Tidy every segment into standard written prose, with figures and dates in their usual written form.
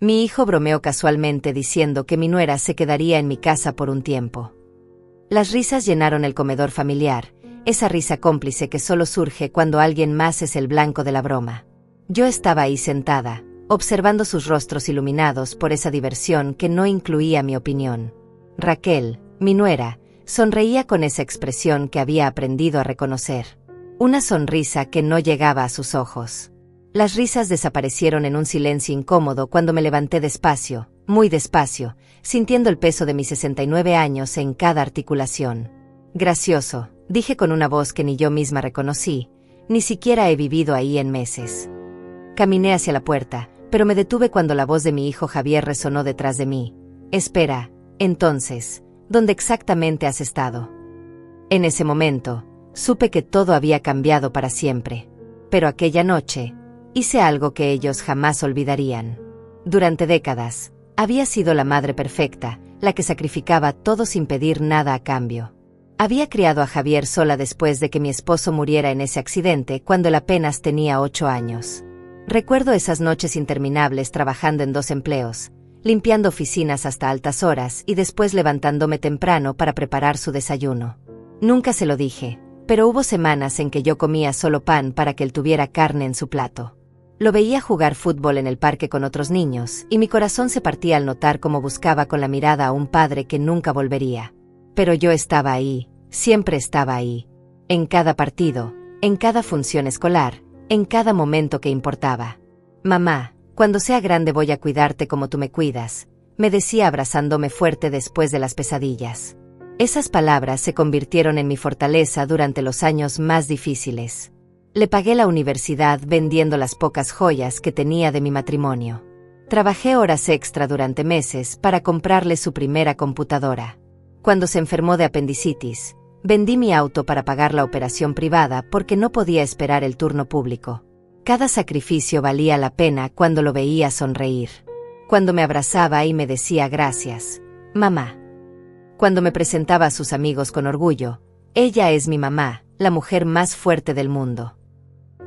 Mi hijo bromeó casualmente diciendo que mi nuera se quedaría en mi casa por un tiempo. Las risas llenaron el comedor familiar, esa risa cómplice que solo surge cuando alguien más es el blanco de la broma. Yo estaba ahí sentada, observando sus rostros iluminados por esa diversión que no incluía mi opinión. Raquel, mi nuera, sonreía con esa expresión que había aprendido a reconocer. Una sonrisa que no llegaba a sus ojos. Las risas desaparecieron en un silencio incómodo cuando me levanté despacio, muy despacio, sintiendo el peso de mis 69 años en cada articulación. Gracioso, dije con una voz que ni yo misma reconocí, ni siquiera he vivido ahí en meses. Caminé hacia la puerta, pero me detuve cuando la voz de mi hijo Javier resonó detrás de mí. Espera, entonces, ¿dónde exactamente has estado? En ese momento, supe que todo había cambiado para siempre. Pero aquella noche, hice algo que ellos jamás olvidarían. Durante décadas, había sido la madre perfecta, la que sacrificaba todo sin pedir nada a cambio. Había criado a Javier sola después de que mi esposo muriera en ese accidente cuando él apenas tenía 8 años. Recuerdo esas noches interminables trabajando en 2 empleos, limpiando oficinas hasta altas horas y después levantándome temprano para preparar su desayuno. Nunca se lo dije, pero hubo semanas en que yo comía solo pan para que él tuviera carne en su plato. Lo veía jugar fútbol en el parque con otros niños, y mi corazón se partía al notar cómo buscaba con la mirada a un padre que nunca volvería. Pero yo estaba ahí, siempre estaba ahí. En cada partido, en cada función escolar, en cada momento que importaba. Mamá, cuando sea grande voy a cuidarte como tú me cuidas, me decía abrazándome fuerte después de las pesadillas. Esas palabras se convirtieron en mi fortaleza durante los años más difíciles. Le pagué la universidad vendiendo las pocas joyas que tenía de mi matrimonio. Trabajé horas extra durante meses para comprarle su primera computadora. Cuando se enfermó de apendicitis, vendí mi auto para pagar la operación privada porque no podía esperar el turno público. Cada sacrificio valía la pena cuando lo veía sonreír. Cuando me abrazaba y me decía gracias, mamá. Cuando me presentaba a sus amigos con orgullo, ella es mi mamá, la mujer más fuerte del mundo.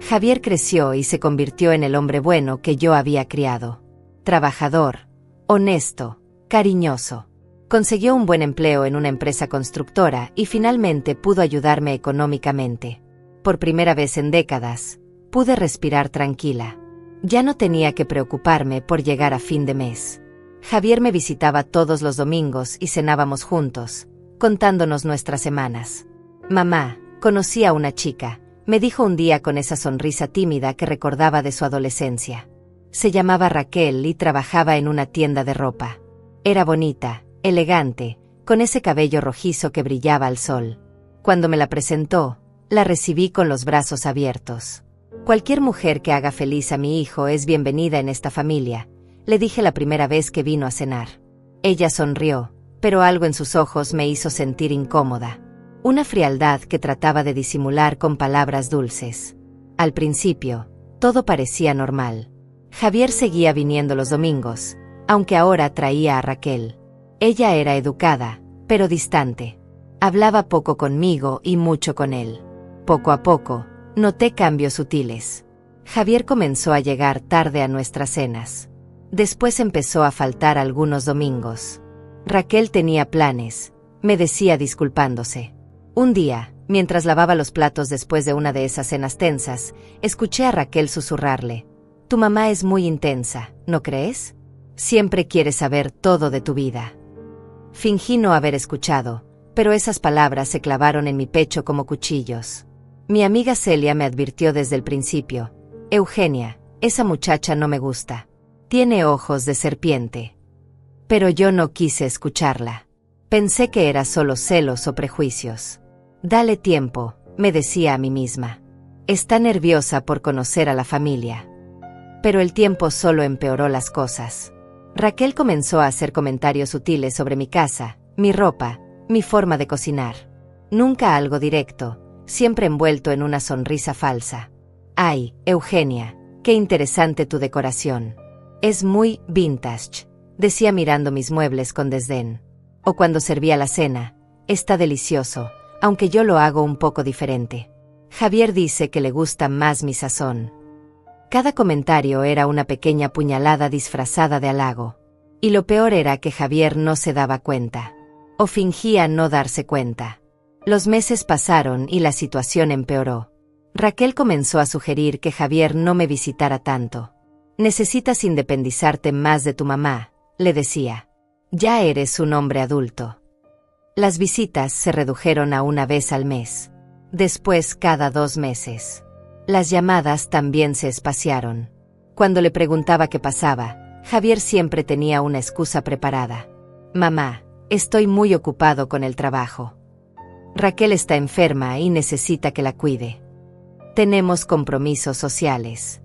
Javier creció y se convirtió en el hombre bueno que yo había criado. Trabajador, honesto, cariñoso. Consiguió un buen empleo en una empresa constructora y finalmente pudo ayudarme económicamente. Por primera vez en décadas, pude respirar tranquila. Ya no tenía que preocuparme por llegar a fin de mes. Javier me visitaba todos los domingos y cenábamos juntos, contándonos nuestras semanas. Mamá, conocí a una chica, me dijo un día con esa sonrisa tímida que recordaba de su adolescencia. Se llamaba Raquel y trabajaba en una tienda de ropa. Era bonita, elegante, con ese cabello rojizo que brillaba al sol. Cuando me la presentó, la recibí con los brazos abiertos. Cualquier mujer que haga feliz a mi hijo es bienvenida en esta familia, le dije la primera vez que vino a cenar. Ella sonrió, pero algo en sus ojos me hizo sentir incómoda. Una frialdad que trataba de disimular con palabras dulces. Al principio, todo parecía normal. Javier seguía viniendo los domingos, aunque ahora traía a Raquel. Ella era educada, pero distante. Hablaba poco conmigo y mucho con él. Poco a poco, noté cambios sutiles. Javier comenzó a llegar tarde a nuestras cenas. Después empezó a faltar algunos domingos. Raquel tenía planes, me decía disculpándose. Un día, mientras lavaba los platos después de una de esas cenas tensas, escuché a Raquel susurrarle: «Tu mamá es muy intensa, ¿no crees? Siempre quiere saber todo de tu vida». Fingí no haber escuchado, pero esas palabras se clavaron en mi pecho como cuchillos. Mi amiga Celia me advirtió desde el principio: «Eugenia, esa muchacha no me gusta. Tiene ojos de serpiente». Pero yo no quise escucharla. Pensé que era solo celos o prejuicios. «Dale tiempo», me decía a mí misma. «Está nerviosa por conocer a la familia». Pero el tiempo solo empeoró las cosas. Raquel comenzó a hacer comentarios sutiles sobre mi casa, mi ropa, mi forma de cocinar. Nunca algo directo, siempre envuelto en una sonrisa falsa. «Ay, Eugenia, qué interesante tu decoración. Es muy vintage», decía mirando mis muebles con desdén. O cuando servía la cena: «Está delicioso, aunque yo lo hago un poco diferente. Javier dice que le gusta más mi sazón». Cada comentario era una pequeña puñalada disfrazada de halago. Y lo peor era que Javier no se daba cuenta. O fingía no darse cuenta. Los meses pasaron y la situación empeoró. Raquel comenzó a sugerir que Javier no me visitara tanto. Necesitas independizarte más de tu mamá, le decía. Ya eres un hombre adulto. Las visitas se redujeron a una vez al mes. Después cada 2 meses. Las llamadas también se espaciaron. Cuando le preguntaba qué pasaba, Javier siempre tenía una excusa preparada. Mamá, estoy muy ocupado con el trabajo. Raquel está enferma y necesita que la cuide. Tenemos compromisos sociales.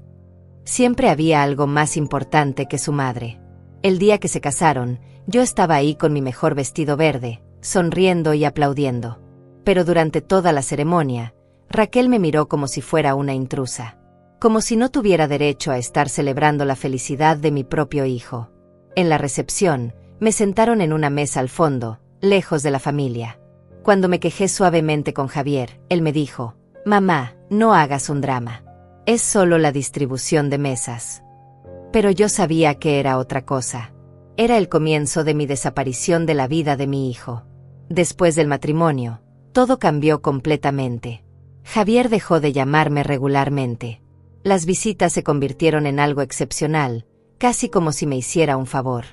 Siempre había algo más importante que su madre. El día que se casaron, yo estaba ahí con mi mejor vestido verde, sonriendo y aplaudiendo. Pero durante toda la ceremonia, Raquel me miró como si fuera una intrusa. Como si no tuviera derecho a estar celebrando la felicidad de mi propio hijo. En la recepción, me sentaron en una mesa al fondo, lejos de la familia. Cuando me quejé suavemente con Javier, él me dijo, «Mamá, no hagas un drama. Es solo la distribución de mesas». Pero yo sabía que era otra cosa. Era el comienzo de mi desaparición de la vida de mi hijo. Después del matrimonio, todo cambió completamente. Javier dejó de llamarme regularmente. Las visitas se convirtieron en algo excepcional, casi como si me hiciera un favor.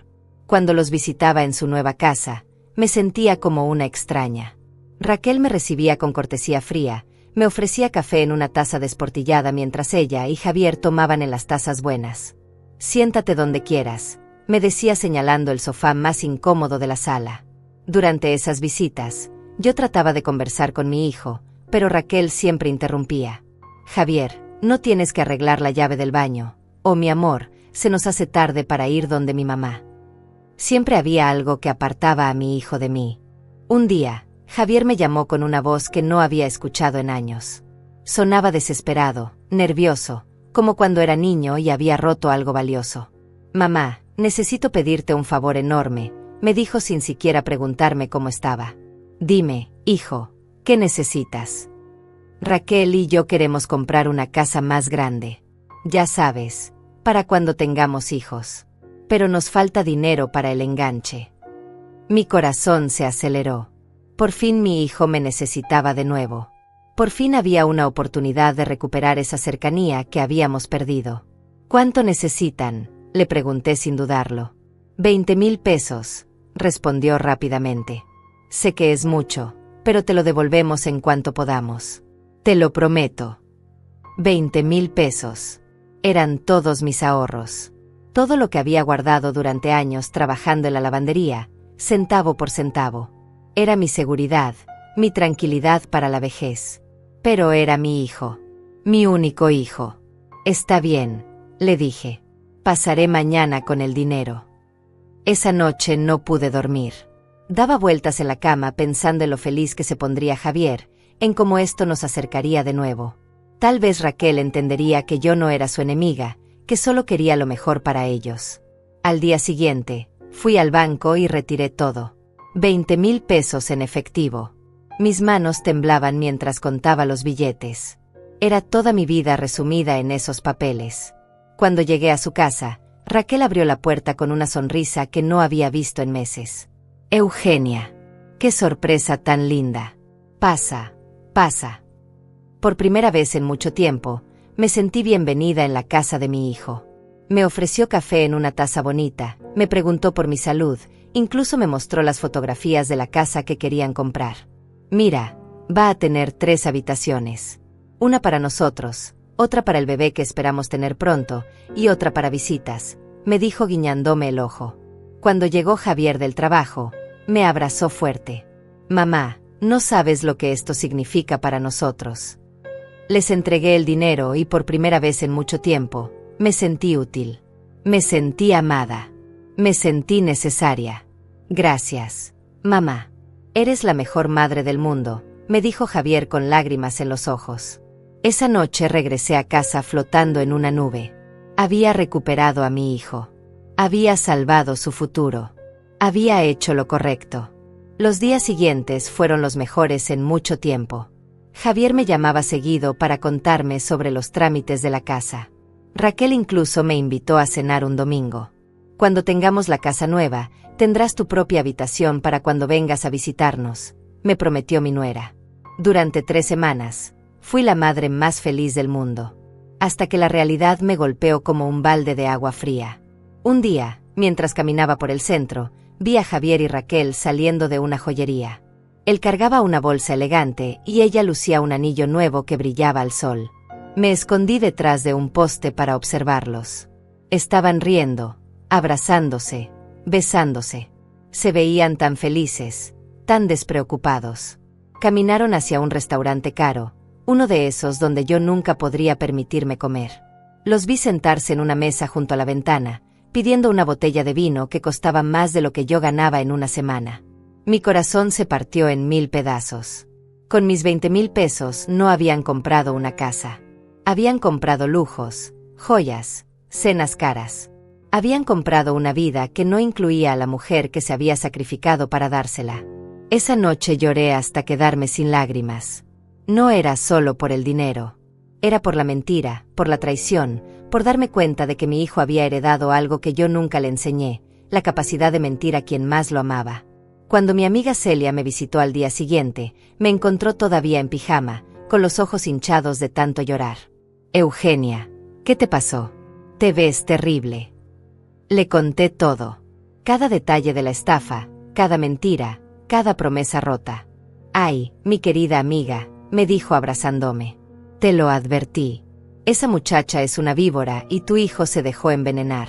Cuando los visitaba en su nueva casa, me sentía como una extraña. Raquel me recibía con cortesía fría, me ofrecía café en una taza desportillada mientras ella y Javier tomaban en las tazas buenas. «Siéntate donde quieras», me decía señalando el sofá más incómodo de la sala. Durante esas visitas, yo trataba de conversar con mi hijo, pero Raquel siempre interrumpía. «Javier, no tienes que arreglar la llave del baño. Oh, mi amor, se nos hace tarde para ir donde mi mamá». Siempre había algo que apartaba a mi hijo de mí. Un día, Javier me llamó con una voz que no había escuchado en años. Sonaba desesperado, nervioso, como cuando era niño y había roto algo valioso. «Mamá, necesito pedirte un favor enorme», me dijo sin siquiera preguntarme cómo estaba. «Dime, hijo, ¿qué necesitas?» «Raquel y yo queremos comprar una casa más grande. Ya sabes, para cuando tengamos hijos. Pero nos falta dinero para el enganche». Mi corazón se aceleró. Por fin mi hijo me necesitaba de nuevo. Por fin había una oportunidad de recuperar esa cercanía que habíamos perdido. «¿Cuánto necesitan?», le pregunté sin dudarlo. 20,000 pesos, respondió rápidamente. «Sé que es mucho, pero te lo devolvemos en cuanto podamos. Te lo prometo». 20,000 pesos. Eran todos mis ahorros. Todo lo que había guardado durante años trabajando en la lavandería, centavo por centavo. Era mi seguridad, mi tranquilidad para la vejez. Pero era mi hijo. Mi único hijo. «Está bien», le dije. «Pasaré mañana con el dinero». Esa noche no pude dormir. Daba vueltas en la cama pensando en lo feliz que se pondría Javier, en cómo esto nos acercaría de nuevo. Tal vez Raquel entendería que yo no era su enemiga, que solo quería lo mejor para ellos. Al día siguiente, fui al banco y retiré todo. 20,000 pesos en efectivo. Mis manos temblaban mientras contaba los billetes. Era toda mi vida resumida en esos papeles. Cuando llegué a su casa, Raquel abrió la puerta con una sonrisa que no había visto en meses. «Eugenia, qué sorpresa tan linda. Pasa, pasa». Por primera vez en mucho tiempo, me sentí bienvenida en la casa de mi hijo. Me ofreció café en una taza bonita, me preguntó por mi salud, incluso me mostró las fotografías de la casa que querían comprar. «Mira, va a tener 3 habitaciones. Una para nosotros, otra para el bebé que esperamos tener pronto, y otra para visitas», me dijo guiñándome el ojo. Cuando llegó Javier del trabajo, me abrazó fuerte. «Mamá, no sabes lo que esto significa para nosotros». Les entregué el dinero y por primera vez en mucho tiempo, me sentí útil. Me sentí amada. Me sentí necesaria. «Gracias, mamá. Eres la mejor madre del mundo», me dijo Javier con lágrimas en los ojos. Esa noche regresé a casa flotando en una nube. Había recuperado a mi hijo. Había salvado su futuro. Había hecho lo correcto. Los días siguientes fueron los mejores en mucho tiempo. Javier me llamaba seguido para contarme sobre los trámites de la casa. Raquel incluso me invitó a cenar un domingo. Cuando tengamos la casa nueva, tendrás tu propia habitación para cuando vengas a visitarnos, me prometió mi nuera. Durante 3 semanas, fui la madre más feliz del mundo. Hasta que la realidad me golpeó como un balde de agua fría. Un día, mientras caminaba por el centro, vi a Javier y Raquel saliendo de una joyería. Él cargaba una bolsa elegante y ella lucía un anillo nuevo que brillaba al sol. Me escondí detrás de un poste para observarlos. Estaban riendo, abrazándose, besándose. Se veían tan felices, tan despreocupados. Caminaron hacia un restaurante caro, uno de esos donde yo nunca podría permitirme comer. Los vi sentarse en una mesa junto a la ventana, pidiendo una botella de vino que costaba más de lo que yo ganaba en una semana. Mi corazón se partió en 1000 pedazos. Con mis 20,000 pesos no habían comprado una casa. Habían comprado lujos, joyas, cenas caras. Habían comprado una vida que no incluía a la mujer que se había sacrificado para dársela. Esa noche lloré hasta quedarme sin lágrimas. No era solo por el dinero. Era por la mentira, por la traición, por darme cuenta de que mi hijo había heredado algo que yo nunca le enseñé, la capacidad de mentir a quien más lo amaba. Cuando mi amiga Celia me visitó al día siguiente, me encontró todavía en pijama, con los ojos hinchados de tanto llorar. Eugenia, ¿qué te pasó? Te ves terrible. Le conté todo. Cada detalle de la estafa, cada mentira, cada promesa rota. Ay, mi querida amiga, me dijo abrazándome. Te lo advertí. Esa muchacha es una víbora y tu hijo se dejó envenenar.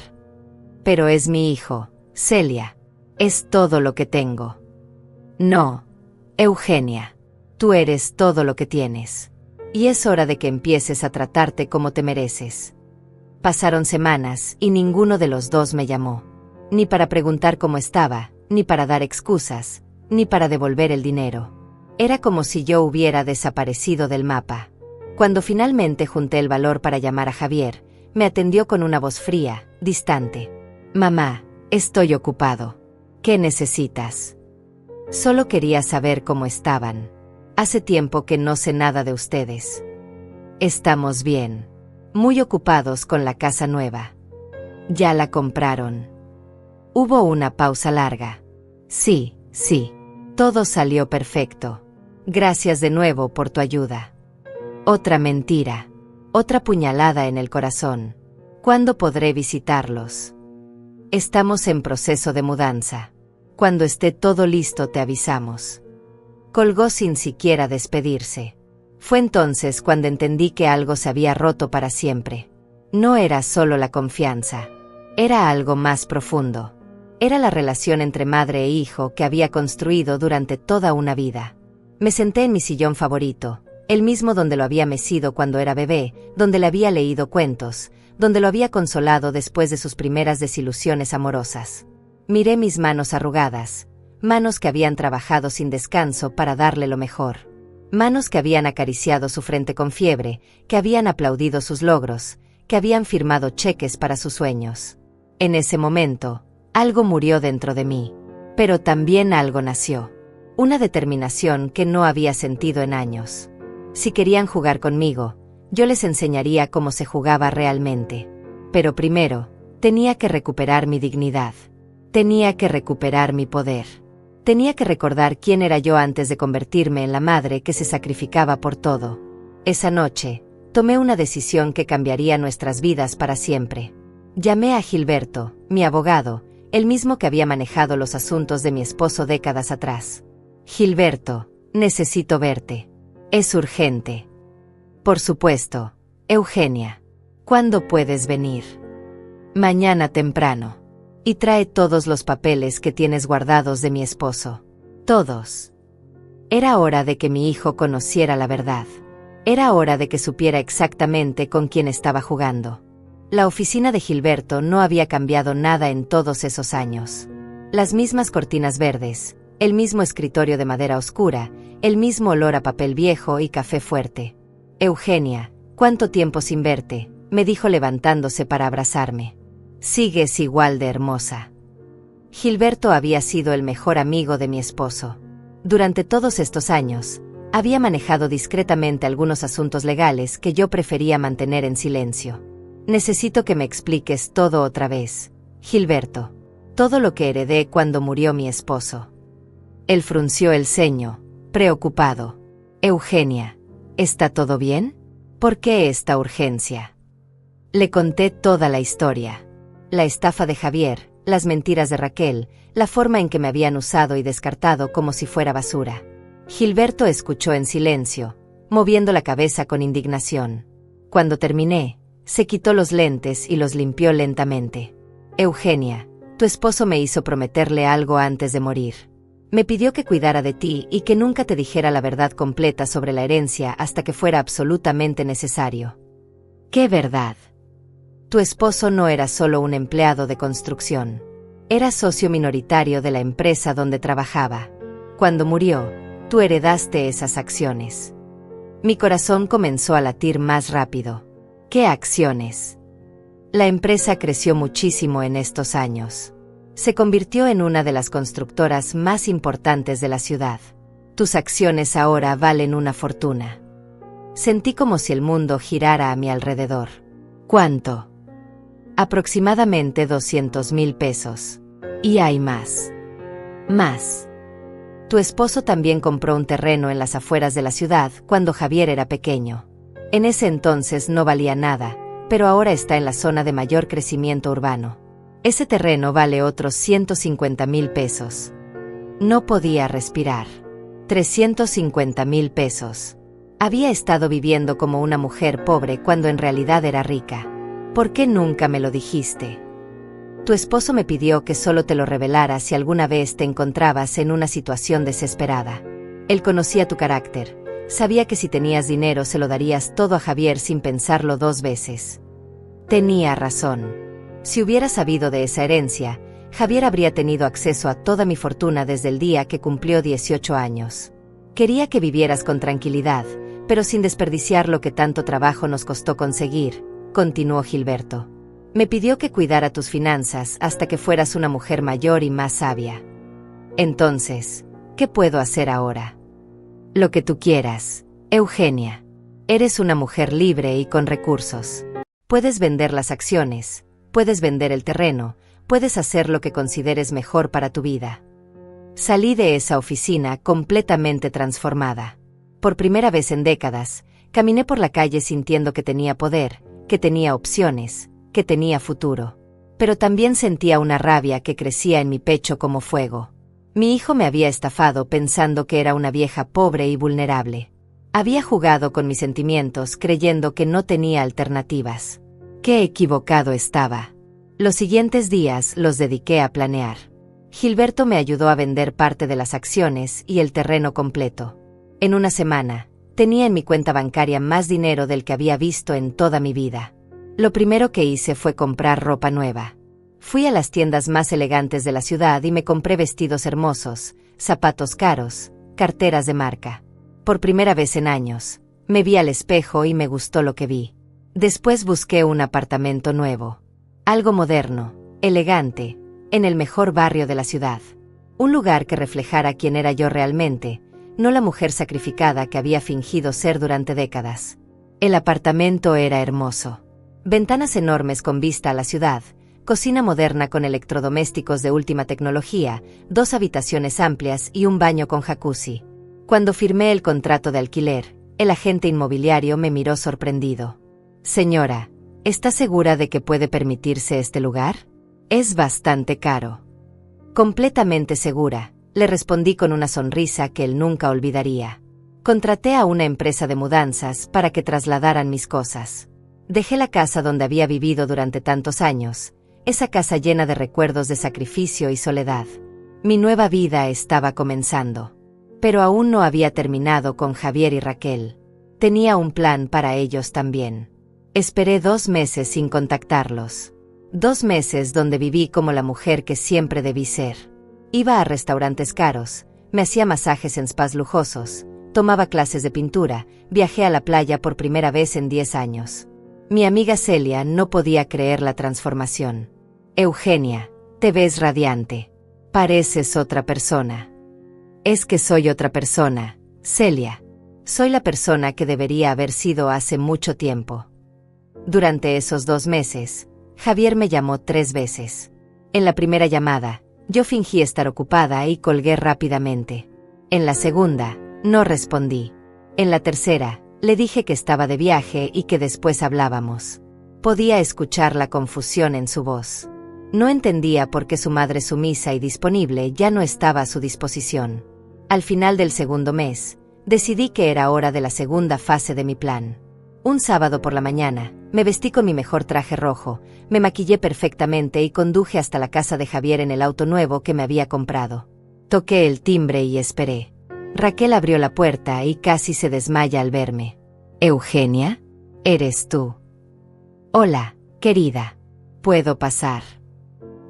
Pero es mi hijo, Celia. Es todo lo que tengo. No, Eugenia. Tú eres todo lo que tienes. Y es hora de que empieces a tratarte como te mereces. Pasaron semanas y ninguno de los dos me llamó. Ni para preguntar cómo estaba, ni para dar excusas, ni para devolver el dinero. Era como si yo hubiera desaparecido del mapa. Cuando finalmente junté el valor para llamar a Javier, me atendió con una voz fría, distante. Mamá, estoy ocupado. ¿Qué necesitas? Solo quería saber cómo estaban. Hace tiempo que no sé nada de ustedes. Estamos bien. Muy ocupados con la casa nueva. ¿Ya la compraron? Hubo una pausa larga. Sí. Todo salió perfecto. Gracias de nuevo por tu ayuda. Otra mentira. Otra puñalada en el corazón. ¿Cuándo podré visitarlos? Estamos en proceso de mudanza. Cuando esté todo listo te avisamos. Colgó sin siquiera despedirse. Fue entonces cuando entendí que algo se había roto para siempre. No era solo la confianza. Era algo más profundo. Era la relación entre madre e hijo que había construido durante toda una vida. Me senté en mi sillón favorito, el mismo donde lo había mecido cuando era bebé, donde le había leído cuentos, donde lo había consolado después de sus primeras desilusiones amorosas. Miré mis manos arrugadas, manos que habían trabajado sin descanso para darle lo mejor. Manos que habían acariciado su frente con fiebre, que habían aplaudido sus logros, que habían firmado cheques para sus sueños. En ese momento, algo murió dentro de mí, pero también algo nació. Una determinación que no había sentido en años. Si querían jugar conmigo, yo les enseñaría cómo se jugaba realmente. Pero primero, tenía que recuperar mi dignidad. Tenía que recuperar mi poder. Tenía que recordar quién era yo antes de convertirme en la madre que se sacrificaba por todo. Esa noche, tomé una decisión que cambiaría nuestras vidas para siempre. Llamé a Gilberto, mi abogado, el mismo que había manejado los asuntos de mi esposo décadas atrás. Gilberto, necesito verte. Es urgente. Por supuesto, Eugenia. ¿Cuándo puedes venir? Mañana temprano. Y trae todos los papeles que tienes guardados de mi esposo. Todos. Era hora de que mi hijo conociera la verdad. Era hora de que supiera exactamente con quién estaba jugando. La oficina de Gilberto no había cambiado nada en todos esos años. Las mismas cortinas verdes, el mismo escritorio de madera oscura, el mismo olor a papel viejo y café fuerte. Eugenia, ¿cuánto tiempo sin verte?, me dijo levantándose para abrazarme. Sigues igual de hermosa. Gilberto había sido el mejor amigo de mi esposo. Durante todos estos años, había manejado discretamente algunos asuntos legales que yo prefería mantener en silencio. Necesito que me expliques todo otra vez, Gilberto. Todo lo que heredé cuando murió mi esposo. Él frunció el ceño, preocupado. Eugenia, ¿está todo bien? ¿Por qué esta urgencia? Le conté toda la historia. La estafa de Javier, las mentiras de Raquel, la forma en que me habían usado y descartado como si fuera basura. Gilberto escuchó en silencio, moviendo la cabeza con indignación. Cuando terminé, se quitó los lentes y los limpió lentamente. Eugenia, tu esposo me hizo prometerle algo antes de morir. Me pidió que cuidara de ti y que nunca te dijera la verdad completa sobre la herencia hasta que fuera absolutamente necesario. ¿Qué verdad? Tu esposo no era solo un empleado de construcción. Era socio minoritario de la empresa donde trabajaba. Cuando murió, tú heredaste esas acciones. Mi corazón comenzó a latir más rápido. ¿Qué acciones? La empresa creció muchísimo en estos años. Se convirtió en una de las constructoras más importantes de la ciudad. Tus acciones ahora valen una fortuna. Sentí como si el mundo girara a mi alrededor. ¿Cuánto? Aproximadamente 200,000 pesos. Y hay más. Más. Tu esposo también compró un terreno en las afueras de la ciudad cuando Javier era pequeño. En ese entonces no valía nada, pero ahora está en la zona de mayor crecimiento urbano. Ese terreno vale otros 150,000 pesos. No podía respirar. 350,000 pesos. Había estado viviendo como una mujer pobre cuando en realidad era rica. ¿Por qué nunca me lo dijiste? Tu esposo me pidió que solo te lo revelara si alguna vez te encontrabas en una situación desesperada. Él conocía tu carácter. Sabía que si tenías dinero se lo darías todo a Javier sin pensarlo 2 veces. Tenía razón. Si hubiera sabido de esa herencia, Javier habría tenido acceso a toda mi fortuna desde el día que cumplió 18 años. Quería que vivieras con tranquilidad, pero sin desperdiciar lo que tanto trabajo nos costó conseguir, continuó Gilberto. Me pidió que cuidara tus finanzas hasta que fueras una mujer mayor y más sabia. Entonces, ¿qué puedo hacer ahora? Lo que tú quieras, Eugenia. Eres una mujer libre y con recursos. Puedes vender las acciones, puedes vender el terreno, puedes hacer lo que consideres mejor para tu vida. Salí de esa oficina completamente transformada. Por primera vez en décadas, caminé por la calle sintiendo que tenía poder, que tenía opciones, que tenía futuro. Pero también sentía una rabia que crecía en mi pecho como fuego. Mi hijo me había estafado pensando que era una vieja pobre y vulnerable. Había jugado con mis sentimientos creyendo que no tenía alternativas. Qué equivocado estaba. Los siguientes días los dediqué a planear. Gilberto me ayudó a vender parte de las acciones y el terreno completo. En una semana, tenía en mi cuenta bancaria más dinero del que había visto en toda mi vida. Lo primero que hice fue comprar ropa nueva. Fui a las tiendas más elegantes de la ciudad y me compré vestidos hermosos, zapatos caros, carteras de marca. Por primera vez en años, me vi al espejo y me gustó lo que vi. Después busqué un apartamento nuevo. Algo moderno, elegante, en el mejor barrio de la ciudad. Un lugar que reflejara quién era yo realmente, no la mujer sacrificada que había fingido ser durante décadas. El apartamento era hermoso. Ventanas enormes con vista a la ciudad, cocina moderna con electrodomésticos de última tecnología, 2 habitaciones amplias y un baño con jacuzzi. Cuando firmé el contrato de alquiler, el agente inmobiliario me miró sorprendido. Señora, ¿está segura de que puede permitirse este lugar? Es bastante caro. Completamente segura, le respondí con una sonrisa que él nunca olvidaría. Contraté a una empresa de mudanzas para que trasladaran mis cosas. Dejé la casa donde había vivido durante tantos años, esa casa llena de recuerdos de sacrificio y soledad. Mi nueva vida estaba comenzando. Pero aún no había terminado con Javier y Raquel. Tenía un plan para ellos también. Esperé 2 meses sin contactarlos. 2 meses donde viví como la mujer que siempre debí ser. Iba a restaurantes caros, me hacía masajes en spas lujosos, tomaba clases de pintura, viajé a la playa por primera vez en 10 años. Mi amiga Celia no podía creer la transformación. Eugenia, te ves radiante. Pareces otra persona. Es que soy otra persona, Celia. Soy la persona que debería haber sido hace mucho tiempo. Durante esos 2 meses, Javier me llamó 3 veces. En la primera llamada, yo fingí estar ocupada y colgué rápidamente. En la segunda, no respondí. En la tercera, le dije que estaba de viaje y que después hablábamos. Podía escuchar la confusión en su voz. No entendía por qué su madre sumisa y disponible ya no estaba a su disposición. Al final del segundo mes, decidí que era hora de la segunda fase de mi plan. Un sábado por la mañana, me vestí con mi mejor traje rojo, me maquillé perfectamente y conduje hasta la casa de Javier en el auto nuevo que me había comprado. Toqué el timbre y esperé. Raquel abrió la puerta y casi se desmaya al verme. «¿Eugenia? ¿Eres tú?» «Hola, querida. ¿Puedo pasar?»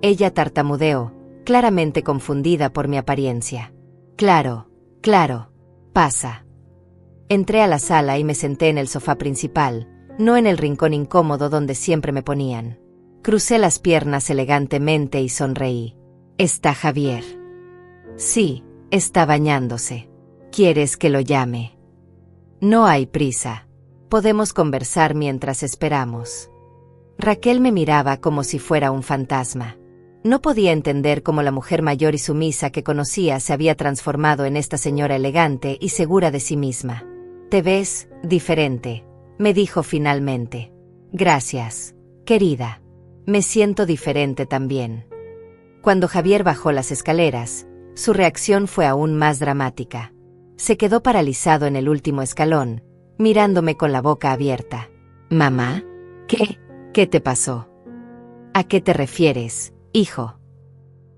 Ella tartamudeó, claramente confundida por mi apariencia. «Claro, claro. Pasa». Entré a la sala y me senté en el sofá principal, no en el rincón incómodo donde siempre me ponían. Crucé las piernas elegantemente y sonreí. «¿Está Javier?» «Sí, está bañándose. ¿Quieres que lo llame?» «No hay prisa. Podemos conversar mientras esperamos». Raquel me miraba como si fuera un fantasma. No podía entender cómo la mujer mayor y sumisa que conocía se había transformado en esta señora elegante y segura de sí misma. «Te ves diferente», me dijo finalmente. «Gracias, querida. Me siento diferente también». Cuando Javier bajó las escaleras, su reacción fue aún más dramática. Se quedó paralizado en el último escalón, mirándome con la boca abierta. «¿Mamá? ¿Qué? ¿Qué te pasó?» «¿A qué te refieres, hijo?»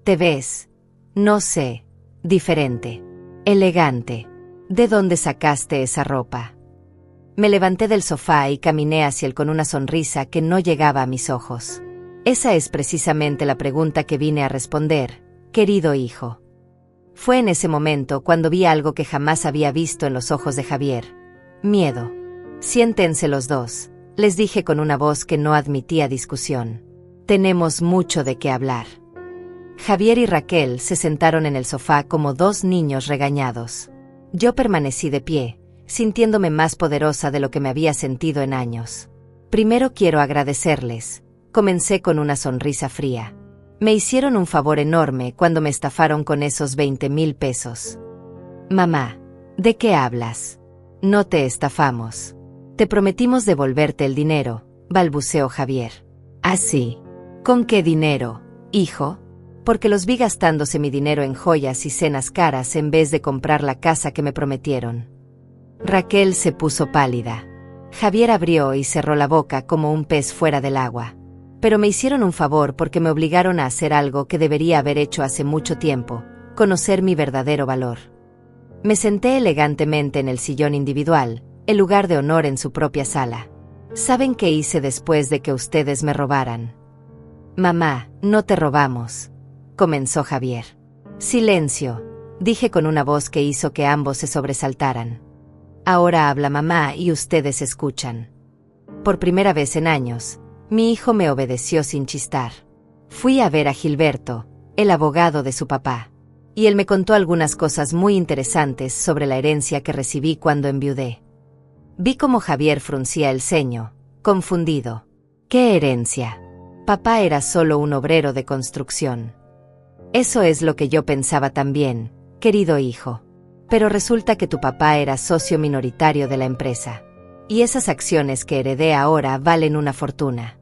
«Te ves, no sé, diferente. Elegante. ¿De dónde sacaste esa ropa?» Me levanté del sofá y caminé hacia él con una sonrisa que no llegaba a mis ojos. «Esa es precisamente la pregunta que vine a responder, querido hijo». Fue en ese momento cuando vi algo que jamás había visto en los ojos de Javier. Miedo. «Siéntense los dos», les dije con una voz que no admitía discusión. «Tenemos mucho de qué hablar». Javier y Raquel se sentaron en el sofá como 2 niños regañados. Yo permanecí de pie, sintiéndome más poderosa de lo que me había sentido en años. «Primero quiero agradecerles», comencé con una sonrisa fría. «Me hicieron un favor enorme cuando me estafaron con esos 20,000 pesos». «Mamá, ¿de qué hablas? No te estafamos. Te prometimos devolverte el dinero», balbuceó Javier. «¿Ah, sí? ¿Con qué dinero, hijo?» «Porque los vi gastándose mi dinero en joyas y cenas caras en vez de comprar la casa que me prometieron». Raquel se puso pálida. Javier abrió y cerró la boca como un pez fuera del agua. «Pero me hicieron un favor porque me obligaron a hacer algo que debería haber hecho hace mucho tiempo, conocer mi verdadero valor». Me senté elegantemente en el sillón individual, el lugar de honor en su propia sala. «¿Saben qué hice después de que ustedes me robaran?» «Mamá, no te robamos», comenzó Javier. «Silencio», dije con una voz que hizo que ambos se sobresaltaran. «Ahora habla mamá y ustedes escuchan». Por primera vez en años, mi hijo me obedeció sin chistar. Fui a ver a Gilberto, el abogado de su papá, y él me contó algunas cosas muy interesantes sobre la herencia que recibí cuando enviudé. Vi cómo Javier fruncía el ceño, confundido. «¿Qué herencia? Papá era solo un obrero de construcción». «Eso es lo que yo pensaba también, querido hijo. Pero resulta que tu papá era socio minoritario de la empresa. Y esas acciones que heredé ahora valen una fortuna».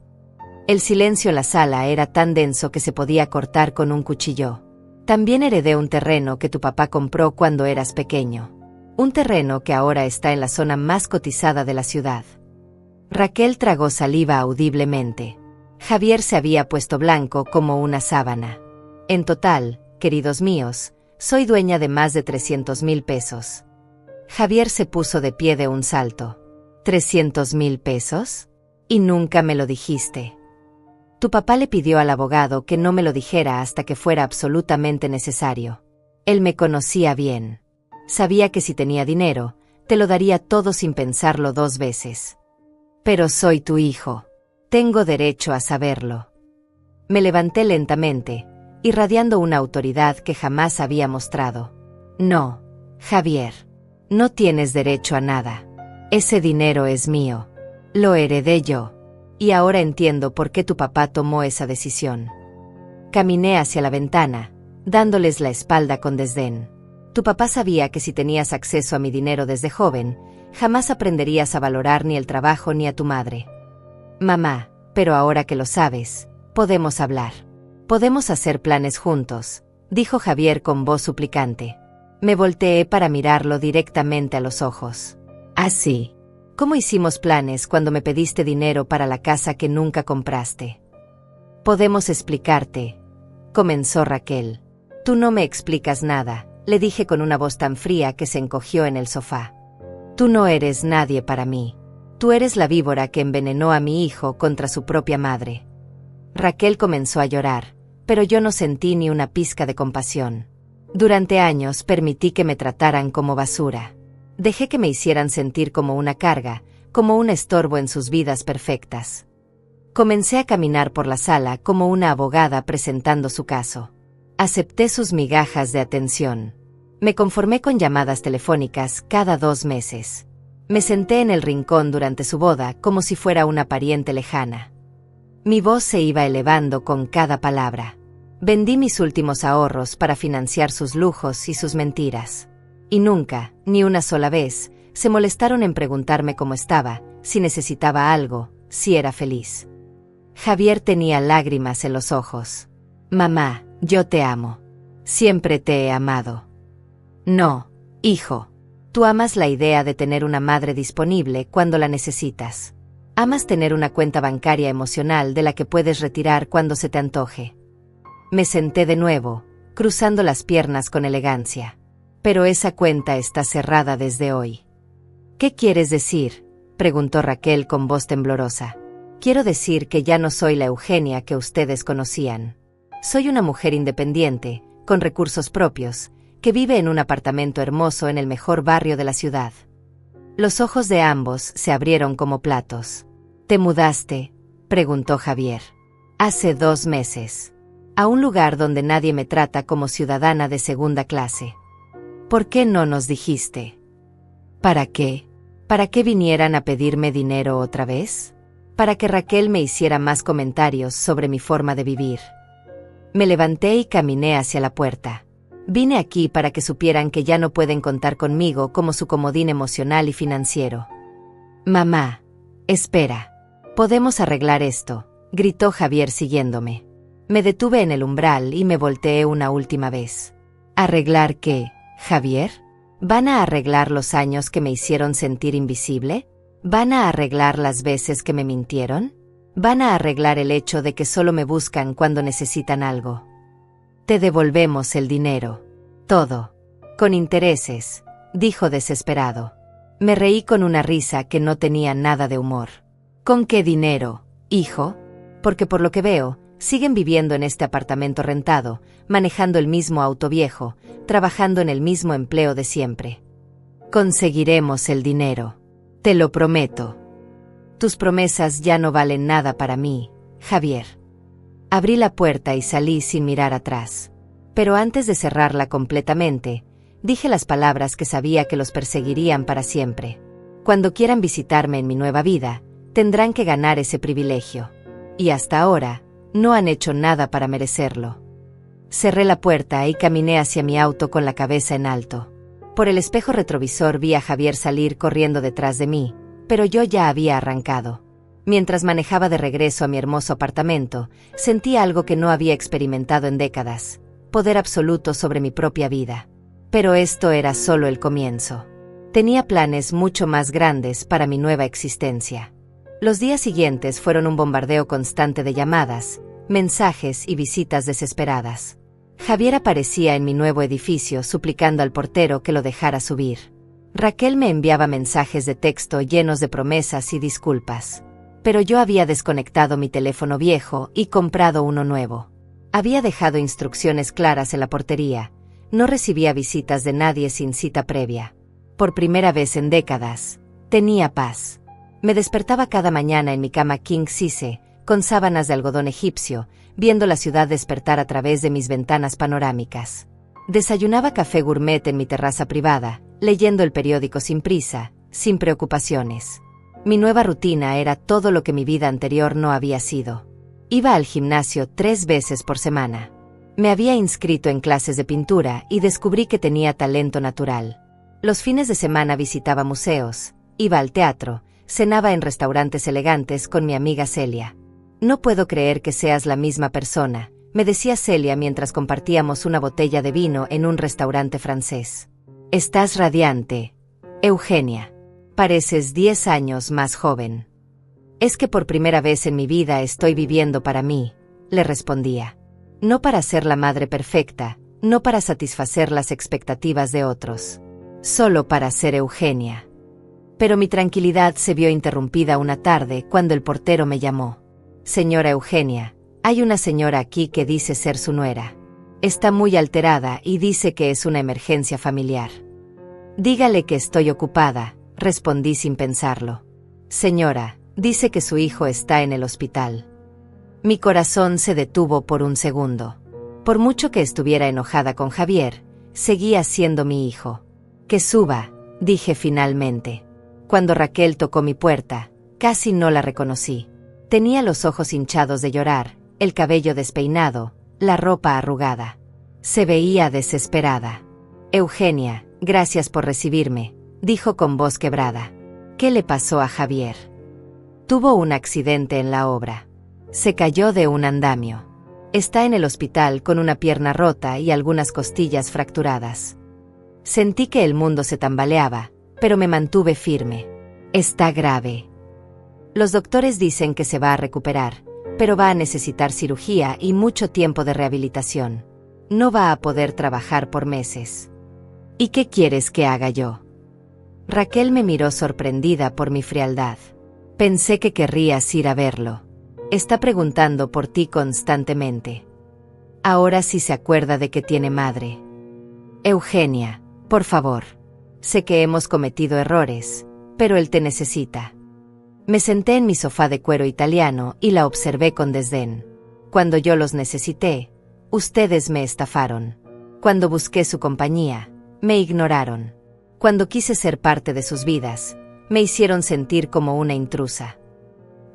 El silencio en la sala era tan denso que se podía cortar con un cuchillo. «También heredé un terreno que tu papá compró cuando eras pequeño. Un terreno que ahora está en la zona más cotizada de la ciudad». Raquel tragó saliva audiblemente. Javier se había puesto blanco como una sábana. «En total, queridos míos, soy dueña de más de 300,000 pesos». Javier se puso de pie de un salto. «¿300,000 pesos? Y nunca me lo dijiste». «Tu papá le pidió al abogado que no me lo dijera hasta que fuera absolutamente necesario. Él me conocía bien. Sabía que si tenía dinero, te lo daría todo sin pensarlo 2 veces. Pero soy tu hijo. Tengo derecho a saberlo». Me levanté lentamente, irradiando una autoridad que jamás había mostrado. «No, Javier. No tienes derecho a nada. Ese dinero es mío. Lo heredé yo. Y ahora entiendo por qué tu papá tomó esa decisión. Caminé hacia la ventana, dándoles la espalda con desdén. Tu papá sabía que si tenías acceso a mi dinero desde joven, jamás aprenderías a valorar ni el trabajo ni a tu madre. Mamá, pero ahora que lo sabes, podemos hablar. Podemos hacer planes juntos, dijo Javier con voz suplicante. Me volteé para mirarlo directamente a los ojos. Así. ¿Cómo hicimos planes cuando me pediste dinero para la casa que nunca compraste? Podemos explicarte, comenzó Raquel. Tú no me explicas nada, le dije con una voz tan fría que se encogió en el sofá. Tú no eres nadie para mí. Tú eres la víbora que envenenó a mi hijo contra su propia madre. Raquel comenzó a llorar, pero yo no sentí ni una pizca de compasión. Durante años permití que me trataran como basura. Dejé que me hicieran sentir como una carga, como un estorbo en sus vidas perfectas. Comencé a caminar por la sala como una abogada presentando su caso. Acepté sus migajas de atención. Me conformé con llamadas telefónicas cada 2 meses. Me senté en el rincón durante su boda como si fuera una pariente lejana. Mi voz se iba elevando con cada palabra. Vendí mis últimos ahorros para financiar sus lujos y sus mentiras. Y nunca, ni una sola vez, se molestaron en preguntarme cómo estaba, si necesitaba algo, si era feliz. Javier tenía lágrimas en los ojos. Mamá, yo te amo. Siempre te he amado. No, hijo. Tú amas la idea de tener una madre disponible cuando la necesitas. Amas tener una cuenta bancaria emocional de la que puedes retirar cuando se te antoje. Me senté de nuevo, cruzando las piernas con elegancia. Pero esa cuenta está cerrada desde hoy. ¿Qué quieres decir?, preguntó Raquel con voz temblorosa. Quiero decir que ya no soy la Eugenia que ustedes conocían. Soy una mujer independiente, con recursos propios, que vive en un apartamento hermoso en el mejor barrio de la ciudad. Los ojos de ambos se abrieron como platos. ¿Te mudaste?, preguntó Javier. Hace 2 meses. A un lugar donde nadie me trata como ciudadana de segunda clase. ¿Por qué no nos dijiste? ¿Para qué? ¿Para qué vinieran a pedirme dinero otra vez? Para que Raquel me hiciera más comentarios sobre mi forma de vivir. Me levanté y caminé hacia la puerta. Vine aquí para que supieran que ya no pueden contar conmigo como su comodín emocional y financiero. Mamá, espera. Podemos arreglar esto, gritó Javier siguiéndome. Me detuve en el umbral y me volteé una última vez. ¿Arreglar qué, Javier? ¿Van a arreglar los años que me hicieron sentir invisible? ¿Van a arreglar las veces que me mintieron? ¿Van a arreglar el hecho de que solo me buscan cuando necesitan algo? Te devolvemos el dinero. Todo. Con intereses, dijo desesperado. Me reí con una risa que no tenía nada de humor. ¿Con qué dinero, hijo? Porque por lo que veo, siguen viviendo en este apartamento rentado, manejando el mismo auto viejo, trabajando en el mismo empleo de siempre. Conseguiremos el dinero. Te lo prometo. Tus promesas ya no valen nada para mí, Javier. Abrí la puerta y salí sin mirar atrás. Pero antes de cerrarla completamente, dije las palabras que sabía que los perseguirían para siempre. Cuando quieran visitarme en mi nueva vida, tendrán que ganar ese privilegio. Y hasta ahora, no han hecho nada para merecerlo. Cerré la puerta y caminé hacia mi auto con la cabeza en alto. Por el espejo retrovisor vi a Javier salir corriendo detrás de mí, pero yo ya había arrancado. Mientras manejaba de regreso a mi hermoso apartamento, sentí algo que no había experimentado en décadas: poder absoluto sobre mi propia vida. Pero esto era solo el comienzo. Tenía planes mucho más grandes para mi nueva existencia. Los días siguientes fueron un bombardeo constante de llamadas, mensajes y visitas desesperadas. Javier aparecía en mi nuevo edificio suplicando al portero que lo dejara subir. Raquel me enviaba mensajes de texto llenos de promesas y disculpas. Pero yo había desconectado mi teléfono viejo y comprado uno nuevo. Había dejado instrucciones claras en la portería. No recibía visitas de nadie sin cita previa. Por primera vez en décadas, tenía paz. Me despertaba cada mañana en mi cama king size, con sábanas de algodón egipcio, viendo la ciudad despertar a través de mis ventanas panorámicas. Desayunaba café gourmet en mi terraza privada, leyendo el periódico sin prisa, sin preocupaciones. Mi nueva rutina era todo lo que mi vida anterior no había sido. Iba al gimnasio 3 veces por semana. Me había inscrito en clases de pintura y descubrí que tenía talento natural. Los fines de semana visitaba museos, iba al teatro, cenaba en restaurantes elegantes con mi amiga Celia. No puedo creer que seas la misma persona, me decía Celia mientras compartíamos una botella de vino en un restaurante francés. Estás radiante, Eugenia. Pareces 10 años más joven. Es que por primera vez en mi vida estoy viviendo para mí, le respondía. No para ser la madre perfecta, no para satisfacer las expectativas de otros. Solo para ser Eugenia. Pero mi tranquilidad se vio interrumpida una tarde cuando el portero me llamó. Señora Eugenia, hay una señora aquí que dice ser su nuera. Está muy alterada y dice que es una emergencia familiar. Dígale que estoy ocupada, respondí sin pensarlo. Señora, dice que su hijo está en el hospital. Mi corazón se detuvo por un segundo. Por mucho que estuviera enojada con Javier, seguía siendo mi hijo. Que suba, dije finalmente. Cuando Raquel tocó mi puerta, casi no la reconocí. Tenía los ojos hinchados de llorar, el cabello despeinado, la ropa arrugada. Se veía desesperada. Eugenia, gracias por recibirme, dijo con voz quebrada. ¿Qué le pasó a Javier? Tuvo un accidente en la obra. Se cayó de un andamio. Está en el hospital con una pierna rota y algunas costillas fracturadas. Sentí que el mundo se tambaleaba, pero me mantuve firme. Está grave. Los doctores dicen que se va a recuperar, pero va a necesitar cirugía y mucho tiempo de rehabilitación. No va a poder trabajar por meses. ¿Y qué quieres que haga yo? Raquel me miró sorprendida por mi frialdad. Pensé que querrías ir a verlo. Está preguntando por ti constantemente. Ahora sí se acuerda de que tiene madre. Eugenia, por favor. Sé que hemos cometido errores, pero él te necesita. Me senté en mi sofá de cuero italiano y la observé con desdén. Cuando yo los necesité, ustedes me estafaron. Cuando busqué su compañía, me ignoraron. Cuando quise ser parte de sus vidas, me hicieron sentir como una intrusa.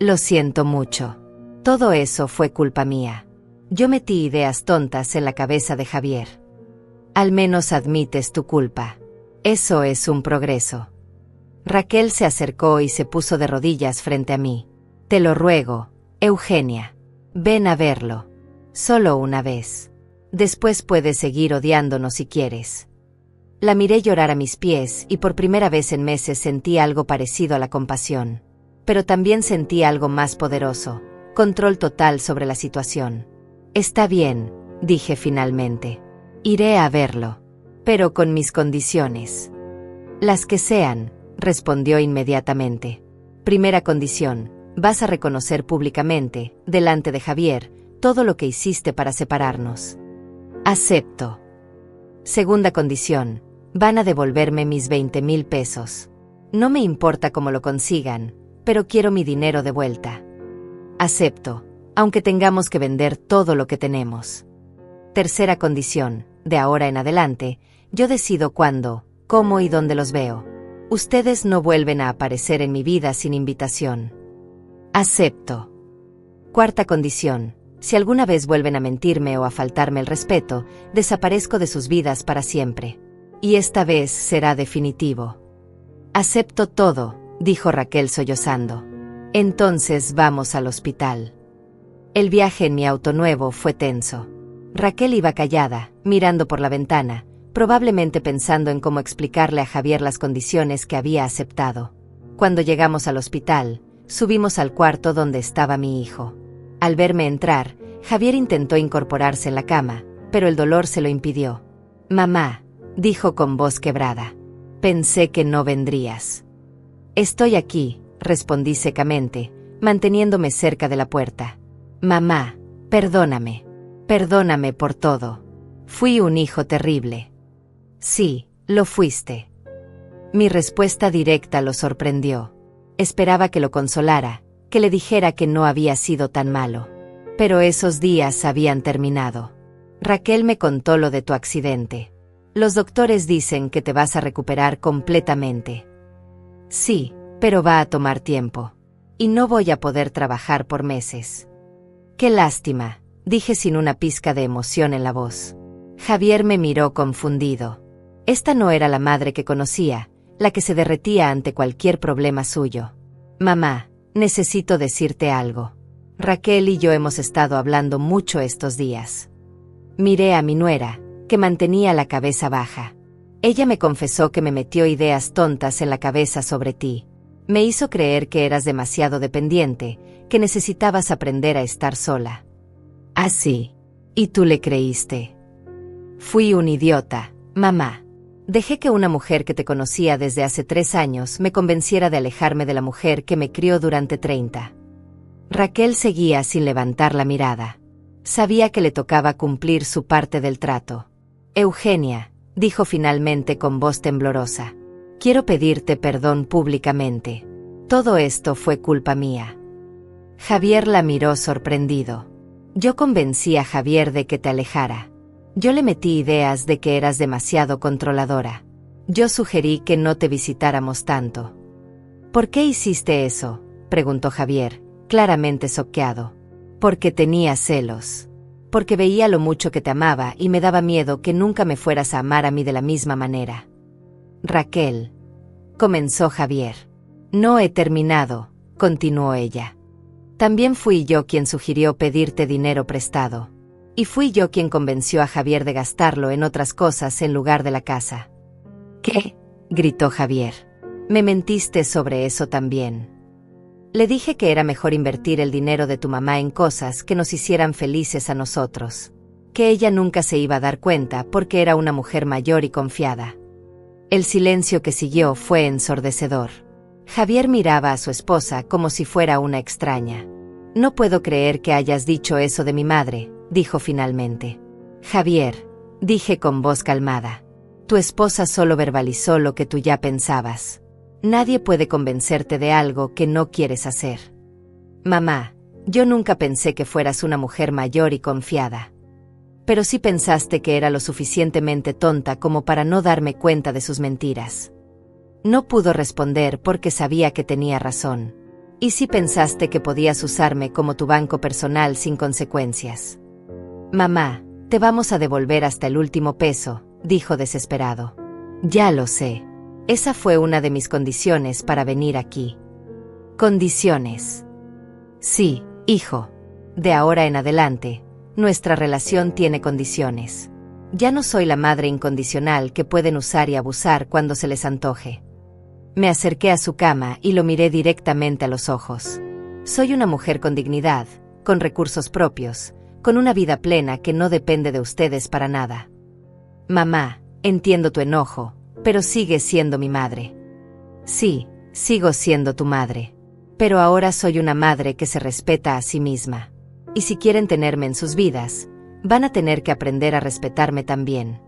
Lo siento mucho. Todo eso fue culpa mía. Yo metí ideas tontas en la cabeza de Javier. Al menos admites tu culpa. Eso es un progreso. Raquel se acercó y se puso de rodillas frente a mí. Te lo ruego, Eugenia. Ven a verlo. Solo una vez. Después puedes seguir odiándonos si quieres. La miré llorar a mis pies y por primera vez en meses sentí algo parecido a la compasión. Pero también sentí algo más poderoso, control total sobre la situación. Está bien, dije finalmente. Iré a verlo. Pero con mis condiciones. Las que sean, respondió inmediatamente. Primera condición, vas a reconocer públicamente, delante de Javier, todo lo que hiciste para separarnos. Acepto. Segunda condición, van a devolverme mis 20,000 pesos. No me importa cómo lo consigan, pero quiero mi dinero de vuelta. Acepto, aunque tengamos que vender todo lo que tenemos. Tercera condición, de ahora en adelante, yo decido cuándo, cómo y dónde los veo. Ustedes no vuelven a aparecer en mi vida sin invitación. Acepto. Cuarta condición, si alguna vez vuelven a mentirme o a faltarme el respeto, desaparezco de sus vidas para siempre. Y esta vez será definitivo. Acepto todo, dijo Raquel sollozando. Entonces vamos al hospital. El viaje en mi auto nuevo fue tenso. Raquel iba callada, mirando por la ventana, probablemente pensando en cómo explicarle a Javier las condiciones que había aceptado. Cuando llegamos al hospital, subimos al cuarto donde estaba mi hijo. Al verme entrar, Javier intentó incorporarse en la cama, pero el dolor se lo impidió. Mamá, dijo con voz quebrada. Pensé que no vendrías. Estoy aquí, respondí secamente, manteniéndome cerca de la puerta. Mamá, perdóname. Perdóname por todo. Fui un hijo terrible. Sí, lo fuiste. Mi respuesta directa lo sorprendió. Esperaba que lo consolara, que le dijera que no había sido tan malo. Pero esos días habían terminado. Raquel me contó lo de tu accidente. Los doctores dicen que te vas a recuperar completamente. Sí, pero va a tomar tiempo. Y no voy a poder trabajar por meses. Qué lástima, dije sin una pizca de emoción en la voz. Javier me miró confundido. Esta no era la madre que conocía, la que se derretía ante cualquier problema suyo. Mamá, necesito decirte algo. Raquel y yo hemos estado hablando mucho estos días. Miré a mi nuera, que mantenía la cabeza baja. Ella me confesó que me metió ideas tontas en la cabeza sobre ti. Me hizo creer que eras demasiado dependiente, que necesitabas aprender a estar sola. Así. ¿Y tú le creíste? Fui un idiota, mamá. Dejé que una mujer que te conocía desde hace 3 años me convenciera de alejarme de la mujer que me crió durante 30. Raquel seguía sin levantar la mirada. Sabía que le tocaba cumplir su parte del trato. Eugenia, dijo finalmente con voz temblorosa, quiero pedirte perdón públicamente. Todo esto fue culpa mía. Javier la miró sorprendido. Yo convencí a Javier de que te alejara. Yo le metí ideas de que eras demasiado controladora. Yo sugerí que no te visitáramos tanto. ¿Por qué hiciste eso?, preguntó Javier, claramente choqueado. Porque tenía celos. Porque veía lo mucho que te amaba y me daba miedo que nunca me fueras a amar a mí de la misma manera. Raquel, comenzó Javier. No he terminado, continuó ella. También fui yo quien sugirió pedirte dinero prestado. Y fui yo quien convenció a Javier de gastarlo en otras cosas en lugar de la casa. ¿Qué?, gritó Javier. Me mentiste sobre eso también. Le dije que era mejor invertir el dinero de tu mamá en cosas que nos hicieran felices a nosotros. Que ella nunca se iba a dar cuenta porque era una mujer mayor y confiada. El silencio que siguió fue ensordecedor. Javier miraba a su esposa como si fuera una extraña. No puedo creer que hayas dicho eso de mi madre, dijo finalmente. Javier, dije con voz calmada. Tu esposa solo verbalizó lo que tú ya pensabas. Nadie puede convencerte de algo que no quieres hacer. Mamá, yo nunca pensé que fueras una mujer mayor y confiada. Pero sí pensaste que era lo suficientemente tonta como para no darme cuenta de sus mentiras. No pudo responder porque sabía que tenía razón. Y sí pensaste que podías usarme como tu banco personal sin consecuencias. Mamá, te vamos a devolver hasta el último peso, dijo desesperado. Ya lo sé. Esa fue una de mis condiciones para venir aquí. ¿Condiciones? Sí, hijo. De ahora en adelante, nuestra relación tiene condiciones. Ya no soy la madre incondicional que pueden usar y abusar cuando se les antoje. Me acerqué a su cama y lo miré directamente a los ojos. Soy una mujer con dignidad, con recursos propios, con una vida plena que no depende de ustedes para nada. Mamá, entiendo tu enojo, pero sigues siendo mi madre. Sí, sigo siendo tu madre. Pero ahora soy una madre que se respeta a sí misma. Y si quieren tenerme en sus vidas, van a tener que aprender a respetarme también.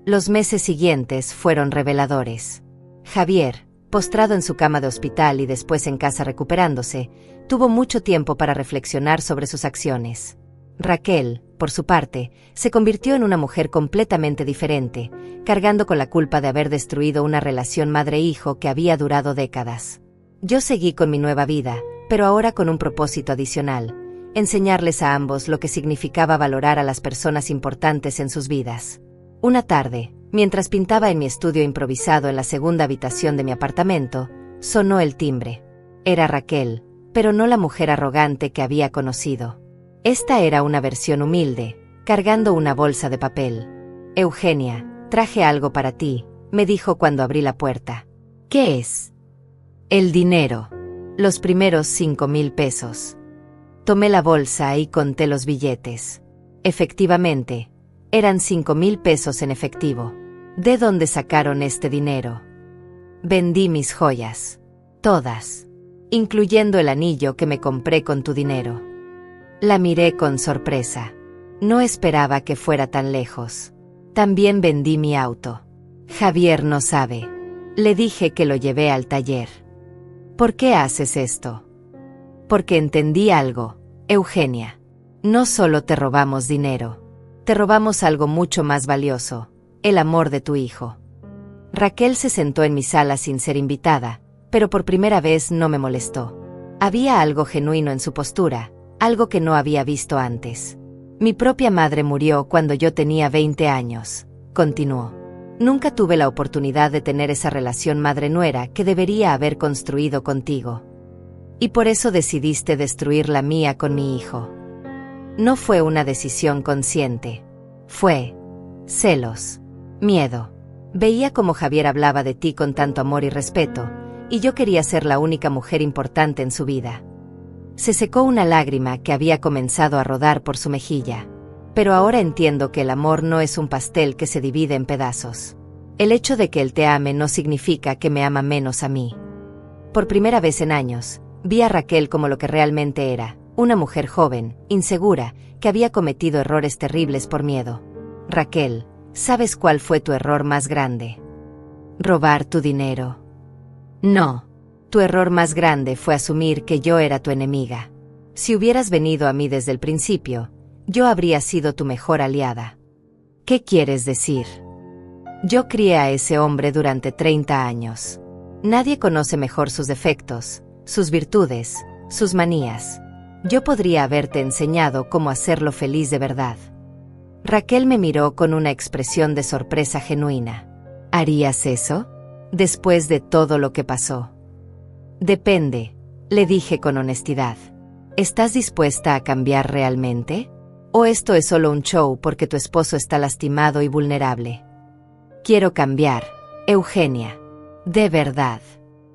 Los meses siguientes fueron reveladores. Javier, postrado en su cama de hospital y después en casa recuperándose, tuvo mucho tiempo para reflexionar sobre sus acciones. Raquel, por su parte, se convirtió en una mujer completamente diferente, cargando con la culpa de haber destruido una relación madre-hijo que había durado décadas. Yo seguí con mi nueva vida, pero ahora con un propósito adicional: enseñarles a ambos lo que significaba valorar a las personas importantes en sus vidas. Una tarde, mientras pintaba en mi estudio improvisado en la segunda habitación de mi apartamento, sonó el timbre. Era Raquel, pero no la mujer arrogante que había conocido. Esta era una versión humilde, cargando una bolsa de papel. Eugenia, traje algo para ti, me dijo cuando abrí la puerta. ¿Qué es? El dinero. Los primeros 5,000 pesos. Tomé la bolsa y conté los billetes. Efectivamente, eran 5,000 pesos en efectivo. ¿De dónde sacaron este dinero? Vendí mis joyas. Todas. Incluyendo el anillo que me compré con tu dinero. La miré con sorpresa. No esperaba que fuera tan lejos. También vendí mi auto. Javier no sabe. Le dije que lo llevé al taller. ¿Por qué haces esto? Porque entendí algo, Eugenia. No solo te robamos dinero. Te robamos algo mucho más valioso: el amor de tu hijo. Raquel se sentó en mi sala sin ser invitada, pero por primera vez no me molestó. Había algo genuino en su postura, algo que no había visto antes. Mi propia madre murió cuando yo tenía 20 años, continuó. Nunca tuve la oportunidad de tener esa relación madre-nuera que debería haber construido contigo. Y por eso decidiste destruir la mía con mi hijo. No fue una decisión consciente. Fue celos, miedo. Veía cómo Javier hablaba de ti con tanto amor y respeto, y yo quería ser la única mujer importante en su vida. Se secó una lágrima que había comenzado a rodar por su mejilla. Pero ahora entiendo que el amor no es un pastel que se divide en pedazos. El hecho de que él te ame no significa que me ama menos a mí. Por primera vez en años, vi a Raquel como lo que realmente era, una mujer joven, insegura, que había cometido errores terribles por miedo. Raquel, ¿sabes cuál fue tu error más grande? ¿Robar tu dinero? No. Tu error más grande fue asumir que yo era tu enemiga. Si hubieras venido a mí desde el principio, yo habría sido tu mejor aliada. ¿Qué quieres decir? Yo crié a ese hombre durante 30 años. Nadie conoce mejor sus defectos, sus virtudes, sus manías. Yo podría haberte enseñado cómo hacerlo feliz de verdad. Raquel me miró con una expresión de sorpresa genuina. ¿Harías eso? Después de todo lo que pasó. Depende, le dije con honestidad. ¿Estás dispuesta a cambiar realmente? ¿O esto es solo un show porque tu esposo está lastimado y vulnerable? Quiero cambiar, Eugenia. De verdad.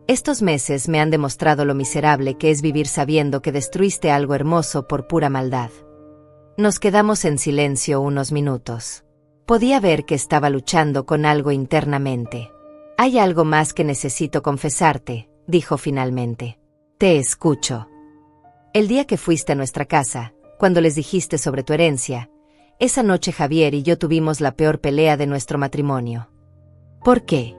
Estos meses me han demostrado lo miserable que es vivir sabiendo que destruiste algo hermoso por pura maldad. Nos quedamos en silencio unos minutos. Podía ver que estaba luchando con algo internamente. Hay algo más que necesito confesarte, dijo finalmente. Te escucho. El día que fuiste a nuestra casa, cuando les dijiste sobre tu herencia, esa noche Javier y yo tuvimos la peor pelea de nuestro matrimonio. ¿Por qué?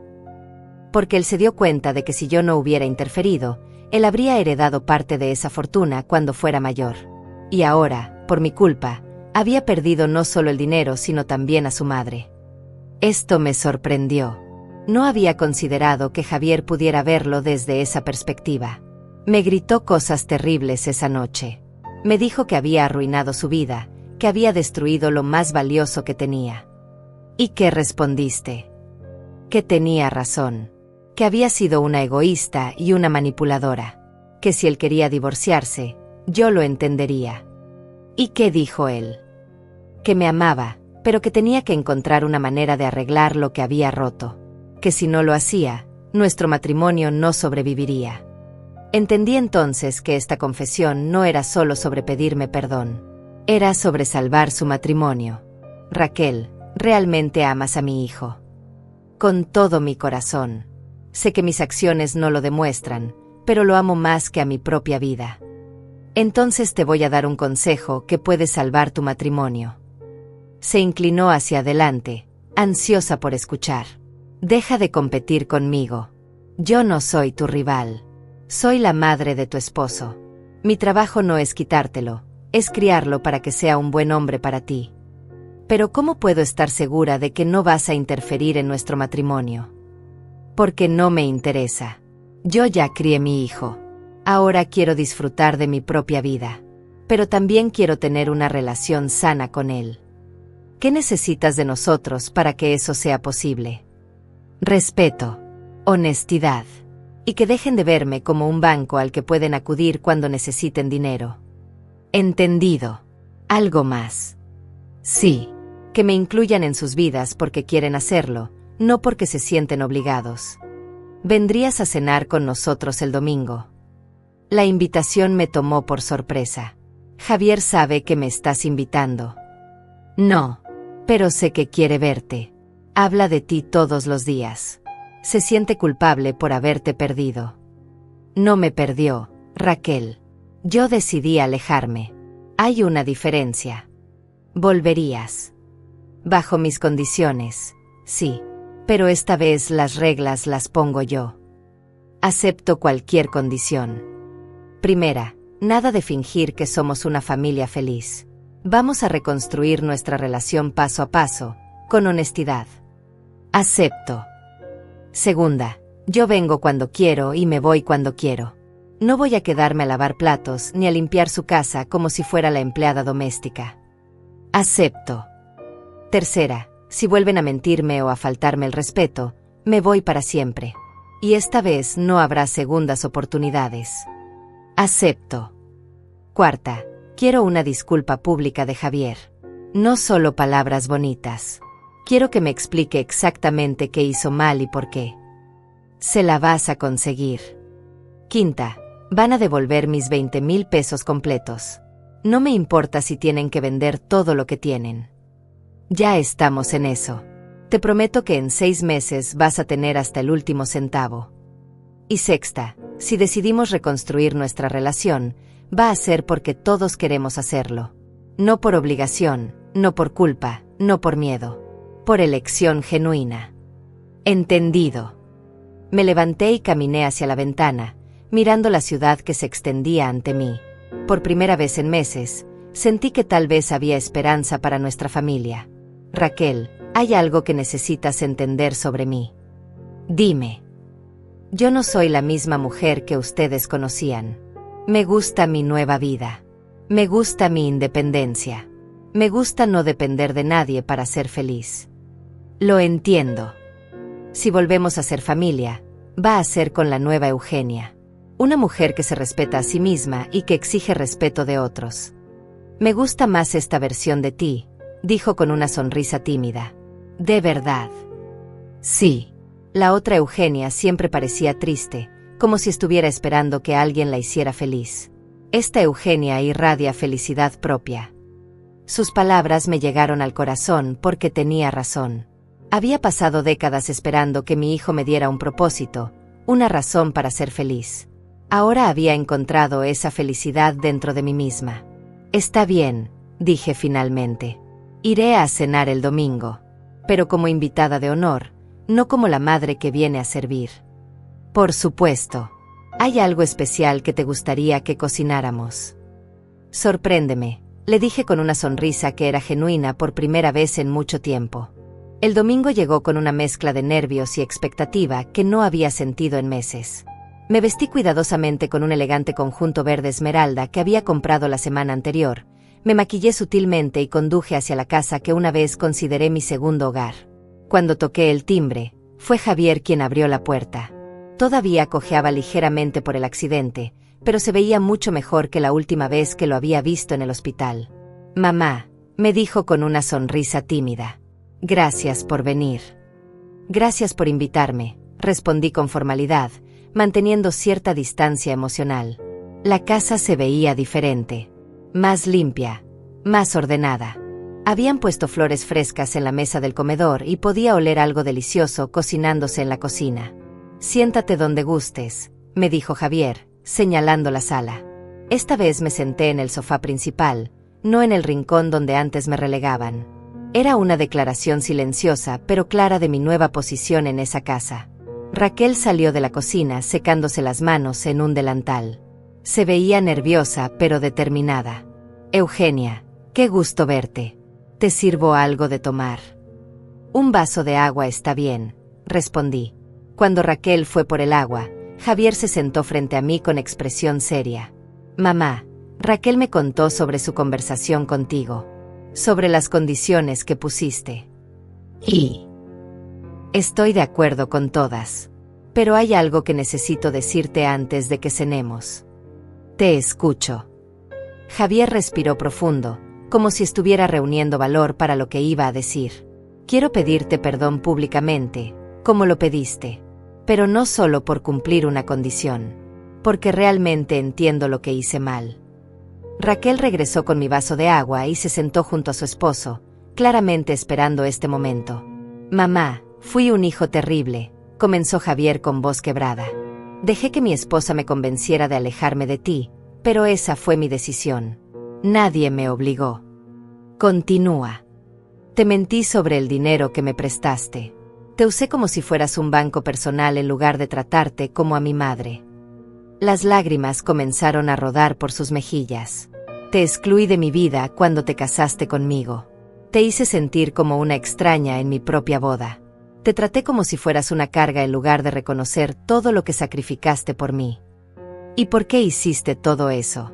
Porque él se dio cuenta de que si yo no hubiera interferido, él habría heredado parte de esa fortuna cuando fuera mayor. Y ahora, por mi culpa, había perdido no solo el dinero sino también a su madre. Esto me sorprendió. No había considerado que Javier pudiera verlo desde esa perspectiva. Me gritó cosas terribles esa noche. Me dijo que había arruinado su vida, que había destruido lo más valioso que tenía. ¿Y qué respondiste? Que tenía razón. Que había sido una egoísta y una manipuladora. Que si él quería divorciarse, yo lo entendería. ¿Y qué dijo él? Que me amaba, pero que tenía que encontrar una manera de arreglar lo que había roto. Que si no lo hacía, nuestro matrimonio no sobreviviría. Entendí entonces que esta confesión no era solo sobre pedirme perdón. Era sobre salvar su matrimonio. Raquel, ¿realmente amas a mi hijo? Con todo mi corazón. Sé que mis acciones no lo demuestran, pero lo amo más que a mi propia vida. Entonces te voy a dar un consejo que puede salvar tu matrimonio. Se inclinó hacia adelante, ansiosa por escuchar. Deja de competir conmigo. Yo no soy tu rival. Soy la madre de tu esposo. Mi trabajo no es quitártelo, es criarlo para que sea un buen hombre para ti. Pero ¿cómo puedo estar segura de que no vas a interferir en nuestro matrimonio? Porque no me interesa. Yo ya crié mi hijo. Ahora quiero disfrutar de mi propia vida. Pero también quiero tener una relación sana con él. ¿Qué necesitas de nosotros para que eso sea posible? Respeto, honestidad. Y que dejen de verme como un banco al que pueden acudir cuando necesiten dinero. Entendido. ¿Algo más? Sí. Que me incluyan en sus vidas porque quieren hacerlo, no porque se sienten obligados. ¿Vendrías a cenar con nosotros el domingo? La invitación me tomó por sorpresa. Javier sabe que me estás invitando. No, pero sé que quiere verte. Habla de ti todos los días. Se siente culpable por haberte perdido. No me perdió, Raquel. Yo decidí alejarme. Hay una diferencia. Volverías. Bajo mis condiciones, sí, pero esta vez las reglas las pongo yo. Acepto cualquier condición. Primera, nada de fingir que somos una familia feliz. Vamos a reconstruir nuestra relación paso a paso, con honestidad. Acepto. Segunda, Yo vengo cuando quiero y me voy cuando quiero. No voy a quedarme a lavar platos ni a limpiar su casa como si fuera la empleada doméstica. Acepto. Tercera, si vuelven a mentirme o a faltarme el respeto, me voy para siempre. Y esta vez no habrá segundas oportunidades. Acepto. Cuarta, quiero una disculpa pública de Javier. No solo palabras bonitas. Quiero que me explique exactamente qué hizo mal y por qué. Se la vas a conseguir. Quinta, van a devolver mis 20,000 pesos completos. No me importa si tienen que vender todo lo que tienen. Ya estamos en eso. Te prometo que en 6 meses vas a tener hasta el último centavo. Y sexta, si decidimos reconstruir nuestra relación, va a ser porque todos queremos hacerlo. No por obligación, no por culpa, no por miedo. Por elección genuina. Entendido. Me levanté y caminé hacia la ventana, mirando la ciudad que se extendía ante mí. Por primera vez en meses, sentí que tal vez había esperanza para nuestra familia. Raquel, hay algo que necesitas entender sobre mí. Dime. Yo no soy la misma mujer que ustedes conocían. Me gusta mi nueva vida. Me gusta mi independencia. Me gusta no depender de nadie para ser feliz. Lo entiendo. Si volvemos a ser familia, va a ser con la nueva Eugenia. Una mujer que se respeta a sí misma y que exige respeto de otros. Me gusta más esta versión de ti, dijo con una sonrisa tímida. ¿De verdad? Sí. La otra Eugenia siempre parecía triste, como si estuviera esperando que alguien la hiciera feliz. Esta Eugenia irradia felicidad propia. Sus palabras me llegaron al corazón porque tenía razón. Había pasado décadas esperando que mi hijo me diera un propósito, una razón para ser feliz. Ahora había encontrado esa felicidad dentro de mí misma. Está bien, dije finalmente. Iré a cenar el domingo, pero como invitada de honor, no como la madre que viene a servir. Por supuesto. ¿Hay algo especial que te gustaría que cocináramos? Sorpréndeme, le dije con una sonrisa que era genuina por primera vez en mucho tiempo. El domingo llegó con una mezcla de nervios y expectativa que no había sentido en meses. Me vestí cuidadosamente con un elegante conjunto verde esmeralda que había comprado la semana anterior. Me maquillé sutilmente y conduje hacia la casa que una vez consideré mi segundo hogar. Cuando toqué el timbre, fue Javier quien abrió la puerta. Todavía cojeaba ligeramente por el accidente, pero se veía mucho mejor que la última vez que lo había visto en el hospital. «Mamá», me dijo con una sonrisa tímida. «Gracias por venir». «Gracias por invitarme», respondí con formalidad, manteniendo cierta distancia emocional. La casa se veía diferente. Más limpia, más ordenada. Habían puesto flores frescas en la mesa del comedor y podía oler algo delicioso cocinándose en la cocina. «Siéntate donde gustes», me dijo Javier, señalando la sala. Esta vez me senté en el sofá principal, no en el rincón donde antes me relegaban. Era una declaración silenciosa pero clara de mi nueva posición en esa casa. Raquel salió de la cocina secándose las manos en un delantal. Se veía nerviosa pero determinada. «Eugenia, qué gusto verte. ¿Te sirvo algo de tomar?» «Un vaso de agua está bien», respondí. Cuando Raquel fue por el agua, Javier se sentó frente a mí con expresión seria. «Mamá, Raquel me contó sobre su conversación contigo, sobre las condiciones que pusiste. Y estoy de acuerdo con todas, pero hay algo que necesito decirte antes de que cenemos». «Te escucho». Javier respiró profundo, como si estuviera reuniendo valor para lo que iba a decir. «Quiero pedirte perdón públicamente, como lo pediste, pero no solo por cumplir una condición, porque realmente entiendo lo que hice mal». Raquel regresó con mi vaso de agua y se sentó junto a su esposo, claramente esperando este momento. «Mamá, fui un hijo terrible», comenzó Javier con voz quebrada. «Dejé que mi esposa me convenciera de alejarme de ti, pero esa fue mi decisión. Nadie me obligó». Continúa. «Te mentí sobre el dinero que me prestaste. Te usé como si fueras un banco personal en lugar de tratarte como a mi madre». Las lágrimas comenzaron a rodar por sus mejillas. «Te excluí de mi vida cuando te casaste conmigo. Te hice sentir como una extraña en mi propia boda. Te traté como si fueras una carga en lugar de reconocer todo lo que sacrificaste por mí. ¿Y por qué hiciste todo eso?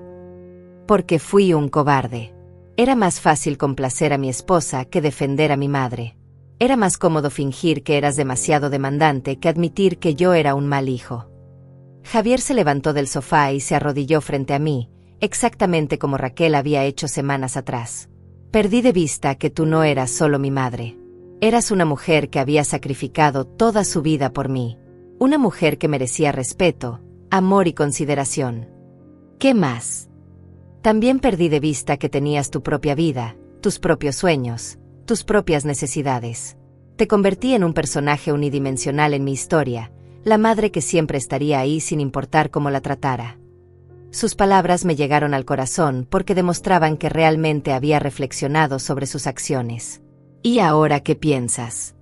Porque fui un cobarde. Era más fácil complacer a mi esposa que defender a mi madre. Era más cómodo fingir que eras demasiado demandante que admitir que yo era un mal hijo. Javier se levantó del sofá y se arrodilló frente a mí, exactamente como Raquel había hecho semanas atrás. Perdí de vista que tú no eras solo mi madre. Eras una mujer que había sacrificado toda su vida por mí. Una mujer que merecía respeto, amor y consideración. ¿Qué más? También perdí de vista que tenías tu propia vida, tus propios sueños, tus propias necesidades. Te convertí en un personaje unidimensional en mi historia, la madre que siempre estaría ahí sin importar cómo la tratara. Sus palabras me llegaron al corazón porque demostraban que realmente había reflexionado sobre sus acciones. ¿Y ahora qué piensas?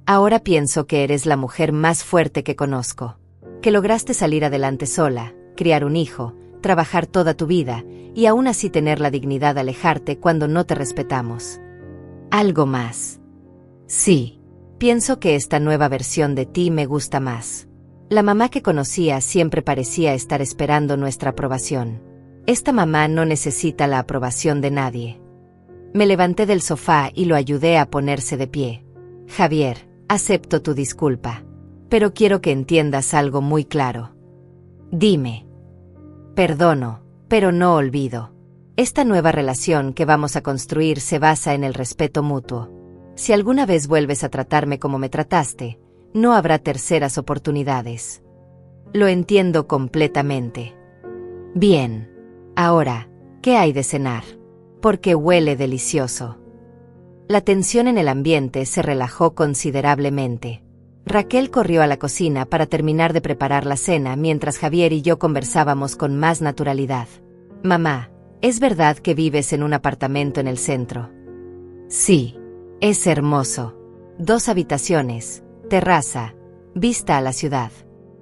Ahora pienso que eres la mujer más fuerte que conozco, que lograste salir adelante sola, criar un hijo, trabajar toda tu vida, y aún así tener la dignidad de alejarte cuando no te respetamos. ¿Algo más? Sí. Pienso que esta nueva versión de ti me gusta más. La mamá que conocía siempre parecía estar esperando nuestra aprobación. Esta mamá no necesita la aprobación de nadie. Me levanté del sofá y lo ayudé a ponerse de pie. Javier, acepto tu disculpa. Pero quiero que entiendas algo muy claro. Dime. Perdono, pero no olvido. Esta nueva relación que vamos a construir se basa en el respeto mutuo. Si alguna vez vuelves a tratarme como me trataste, no habrá terceras oportunidades. Lo entiendo completamente. Bien. Ahora, ¿qué hay de cenar? Porque huele delicioso. La tensión en el ambiente se relajó considerablemente. Raquel corrió a la cocina para terminar de preparar la cena mientras Javier y yo conversábamos con más naturalidad. Mamá, ¿es verdad que vives en un apartamento en el centro? Sí. Es hermoso. 2 habitaciones, terraza, vista a la ciudad.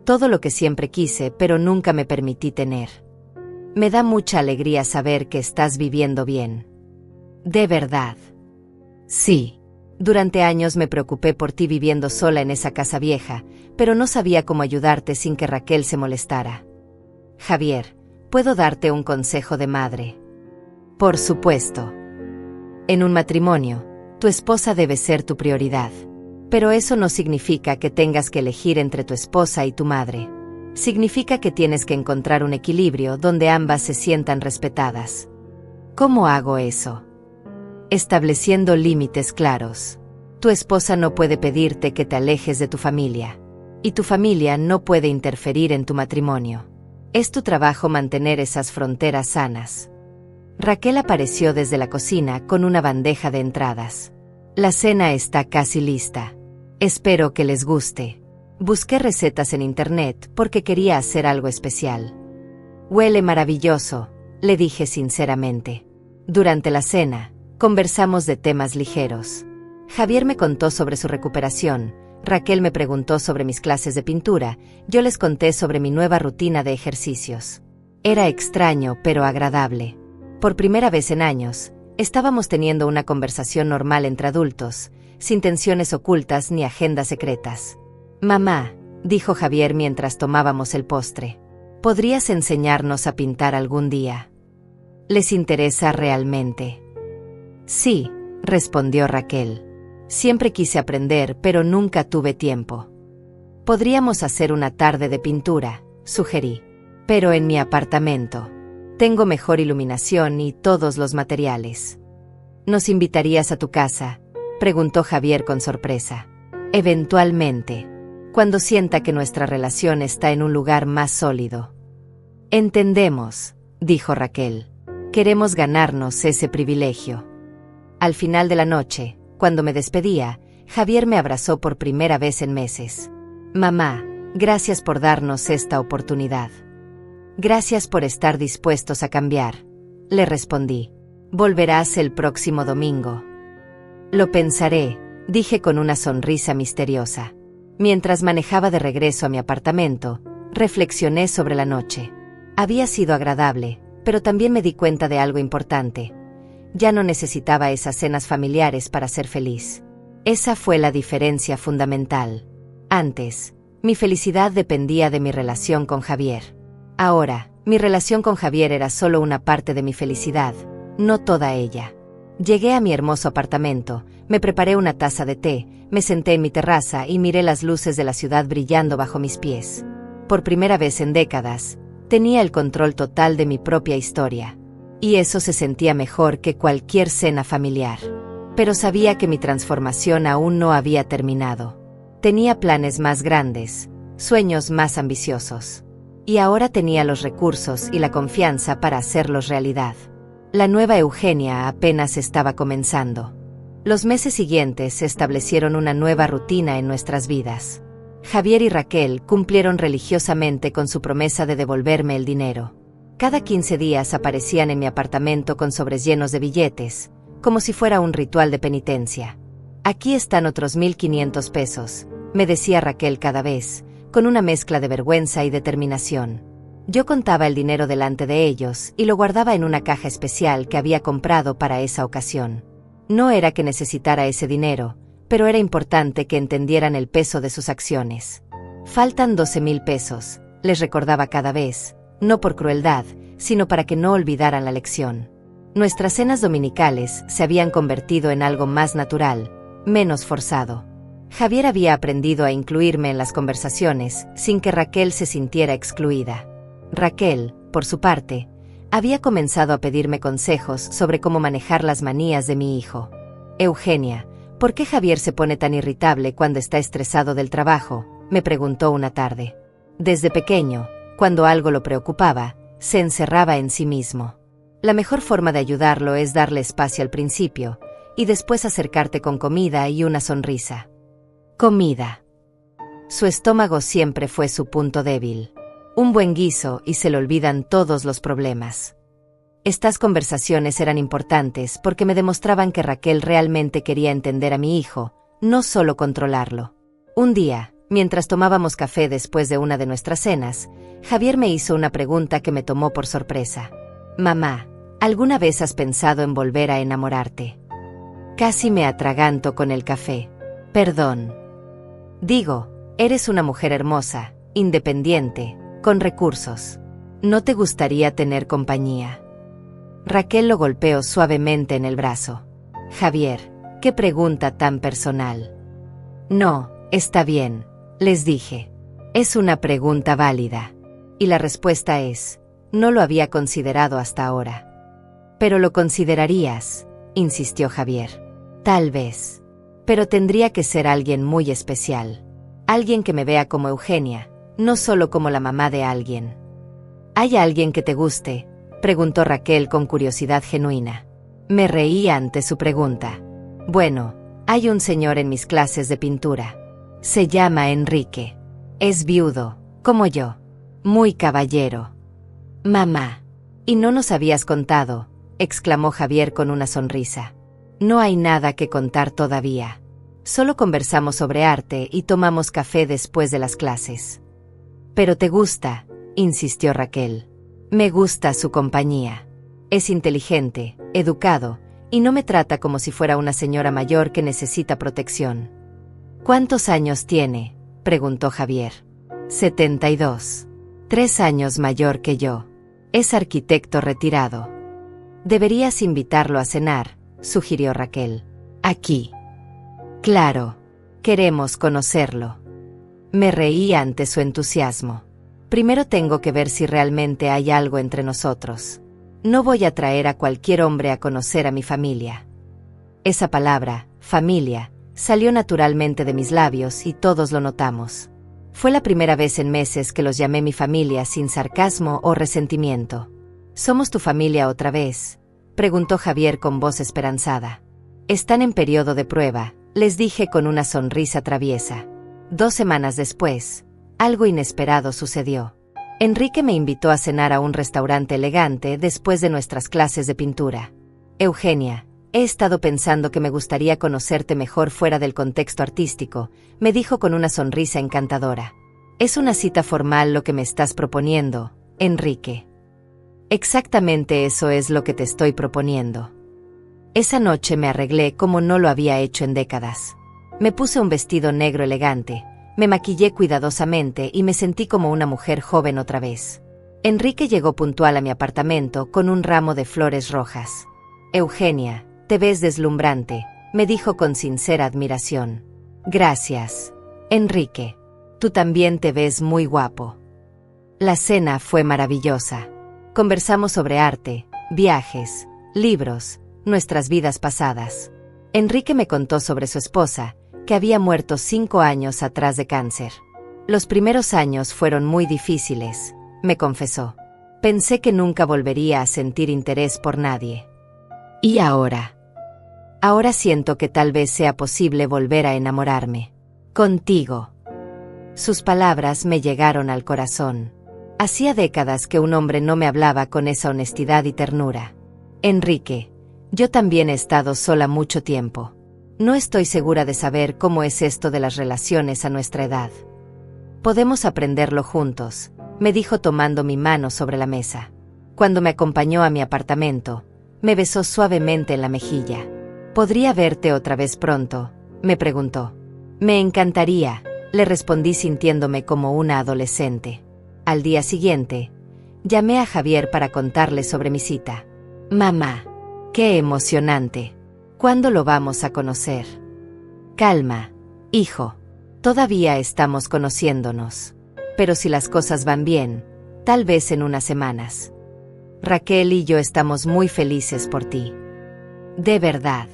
Todo lo que siempre quise pero nunca me permití tener. Me da mucha alegría saber que estás viviendo bien. ¿De verdad? Sí. Durante años me preocupé por ti viviendo sola en esa casa vieja, pero no sabía cómo ayudarte sin que Raquel se molestara. Javier, ¿puedo darte un consejo de madre? Por supuesto. En un matrimonio, tu esposa debe ser tu prioridad. Pero eso no significa que tengas que elegir entre tu esposa y tu madre. Significa que tienes que encontrar un equilibrio donde ambas se sientan respetadas. ¿Cómo hago eso? Estableciendo límites claros. Tu esposa no puede pedirte que te alejes de tu familia. Y tu familia no puede interferir en tu matrimonio. Es tu trabajo mantener esas fronteras sanas. Raquel apareció desde la cocina con una bandeja de entradas. La cena está casi lista. Espero que les guste. Busqué recetas en internet porque quería hacer algo especial. Huele maravilloso, le dije sinceramente. Durante la cena, conversamos de temas ligeros. Javier me contó sobre su recuperación, Raquel me preguntó sobre mis clases de pintura, yo les conté sobre mi nueva rutina de ejercicios. Era extraño pero agradable. Por primera vez en años, estábamos teniendo una conversación normal entre adultos, sin tensiones ocultas ni agendas secretas. Mamá, dijo Javier mientras tomábamos el postre, ¿podrías enseñarnos a pintar algún día? ¿Les interesa realmente? Sí, respondió Raquel. Siempre quise aprender, pero nunca tuve tiempo. Podríamos hacer una tarde de pintura, sugerí. Pero en mi apartamento. Tengo mejor iluminación y todos los materiales. ¿Nos invitarías a tu casa?, preguntó Javier con sorpresa. Eventualmente, cuando sienta que nuestra relación está en un lugar más sólido. Entendemos, dijo Raquel. Queremos ganarnos ese privilegio. Al final de la noche, cuando me despedía, Javier me abrazó por primera vez en meses. Mamá, gracias por darnos esta oportunidad. Gracias por estar dispuestos a cambiar, le respondí. Volverás el próximo domingo. Lo pensaré, dije con una sonrisa misteriosa. Mientras manejaba de regreso a mi apartamento, reflexioné sobre la noche. Había sido agradable, pero también me di cuenta de algo importante. Ya no necesitaba esas cenas familiares para ser feliz. Esa fue la diferencia fundamental. Antes, mi felicidad dependía de mi relación con Javier. Ahora, mi relación con Javier era solo una parte de mi felicidad, no toda ella. Llegué a mi hermoso apartamento, me preparé una taza de té, me senté en mi terraza y miré las luces de la ciudad brillando bajo mis pies. Por primera vez en décadas, tenía el control total de mi propia historia. Y eso se sentía mejor que cualquier cena familiar. Pero sabía que mi transformación aún no había terminado. Tenía planes más grandes, sueños más ambiciosos. Y ahora tenía los recursos y la confianza para hacerlos realidad. La nueva Eugenia apenas estaba comenzando. Los meses siguientes se establecieron una nueva rutina en nuestras vidas. Javier y Raquel cumplieron religiosamente con su promesa de devolverme el dinero. Cada 15 días aparecían en mi apartamento con sobres llenos de billetes, como si fuera un ritual de penitencia. Aquí están otros 1,500 pesos, me decía Raquel cada vez, con una mezcla de vergüenza y determinación. Yo contaba el dinero delante de ellos y lo guardaba en una caja especial que había comprado para esa ocasión. No era que necesitara ese dinero, pero era importante que entendieran el peso de sus acciones. Faltan 12,000 pesos, les recordaba cada vez, no por crueldad, sino para que no olvidaran la lección. Nuestras cenas dominicales se habían convertido en algo más natural, menos forzado. Javier había aprendido a incluirme en las conversaciones sin que Raquel se sintiera excluida. Raquel, por su parte, había comenzado a pedirme consejos sobre cómo manejar las manías de mi hijo. Eugenia, ¿por qué Javier se pone tan irritable cuando está estresado del trabajo?, me preguntó una tarde. Desde pequeño, cuando algo lo preocupaba, se encerraba en sí mismo. La mejor forma de ayudarlo es darle espacio al principio, y después acercarte con comida y una sonrisa. Comida. Su estómago siempre fue su punto débil. Un buen guiso y se le olvidan todos los problemas. Estas conversaciones eran importantes porque me demostraban que Raquel realmente quería entender a mi hijo, no solo controlarlo. Un día, mientras tomábamos café después de una de nuestras cenas, Javier me hizo una pregunta que me tomó por sorpresa. Mamá, ¿alguna vez has pensado en volver a enamorarte? Casi me atraganto con el café. Perdón. Digo, eres una mujer hermosa, independiente, con recursos. ¿No te gustaría tener compañía? Raquel lo golpeó suavemente en el brazo. Javier, qué pregunta tan personal. No, está bien, les dije. Es una pregunta válida. Y la respuesta es, no lo había considerado hasta ahora. Pero lo considerarías, insistió Javier. Tal vez. Pero tendría que ser alguien muy especial. Alguien que me vea como Eugenia, no solo como la mamá de alguien. ¿Hay alguien que te guste?, preguntó Raquel con curiosidad genuina. Me reí ante su pregunta. Bueno, hay un señor en mis clases de pintura. Se llama Enrique. Es viudo, como yo. Muy caballero. Mamá. ¿Y no nos habías contado?, exclamó Javier con una sonrisa. No hay nada que contar todavía. Solo conversamos sobre arte y tomamos café después de las clases. Pero te gusta, insistió Raquel. Me gusta su compañía. Es inteligente, educado, y no me trata como si fuera una señora mayor que necesita protección. ¿Cuántos años tiene?, preguntó Javier. 72. 3 años mayor que yo. Es arquitecto retirado. Deberías invitarlo a cenar, sugirió Raquel. Aquí. Claro. Queremos conocerlo. Me reí ante su entusiasmo. Primero tengo que ver si realmente hay algo entre nosotros. No voy a traer a cualquier hombre a conocer a mi familia. Esa palabra, familia, salió naturalmente de mis labios y todos lo notamos. Fue la primera vez en meses que los llamé mi familia sin sarcasmo o resentimiento. ¿Somos tu familia otra vez?, preguntó Javier con voz esperanzada. Están en periodo de prueba, les dije con una sonrisa traviesa. 2 semanas después, algo inesperado sucedió. Enrique me invitó a cenar a un restaurante elegante después de nuestras clases de pintura. Eugenia, he estado pensando que me gustaría conocerte mejor fuera del contexto artístico, me dijo con una sonrisa encantadora. ¿Es una cita formal lo que me estás proponiendo, Enrique? Exactamente eso es lo que te estoy proponiendo. Esa noche me arreglé como no lo había hecho en décadas. Me puse un vestido negro elegante, me maquillé cuidadosamente y me sentí como una mujer joven otra vez. Enrique llegó puntual a mi apartamento con un ramo de flores rojas. Eugenia, te ves deslumbrante, me dijo con sincera admiración. Gracias, Enrique. Tú también te ves muy guapo. La cena fue maravillosa. Conversamos sobre arte, viajes, libros, nuestras vidas pasadas. Enrique me contó sobre su esposa, que había muerto 5 años atrás de cáncer. Los primeros años fueron muy difíciles, me confesó. Pensé que nunca volvería a sentir interés por nadie. ¿Y ahora? Ahora siento que tal vez sea posible volver a enamorarme. Contigo. Sus palabras me llegaron al corazón. Hacía décadas que un hombre no me hablaba con esa honestidad y ternura. Enrique, yo también he estado sola mucho tiempo. No estoy segura de saber cómo es esto de las relaciones a nuestra edad. Podemos aprenderlo juntos, me dijo tomando mi mano sobre la mesa. Cuando me acompañó a mi apartamento, me besó suavemente en la mejilla. ¿Podría verte otra vez pronto?, me preguntó. Me encantaría, le respondí sintiéndome como una adolescente. Al día siguiente, llamé a Javier para contarle sobre mi cita. Mamá, qué emocionante. ¿Cuándo lo vamos a conocer? Calma, hijo. Todavía estamos conociéndonos. Pero si las cosas van bien, tal vez en unas semanas. Raquel y yo estamos muy felices por ti. De verdad.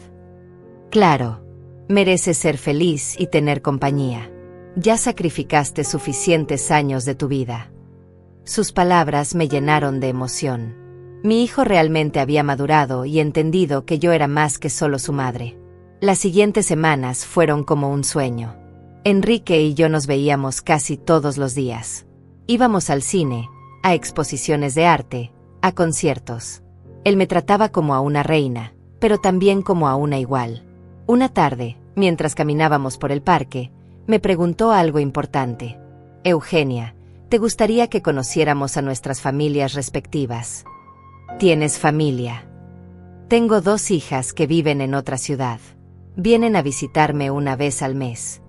Claro, mereces ser feliz y tener compañía. Ya sacrificaste suficientes años de tu vida. Sus palabras me llenaron de emoción. Mi hijo realmente había madurado y entendido que yo era más que solo su madre. Las siguientes semanas fueron como un sueño. Enrique y yo nos veíamos casi todos los días. Íbamos al cine, a exposiciones de arte, a conciertos. Él me trataba como a una reina, pero también como a una igual. Una tarde, mientras caminábamos por el parque, me preguntó algo importante. Eugenia, ¿te gustaría que conociéramos a nuestras familias respectivas? ¿Tienes familia? Tengo 2 hijas que viven en otra ciudad. Vienen a visitarme una vez al mes.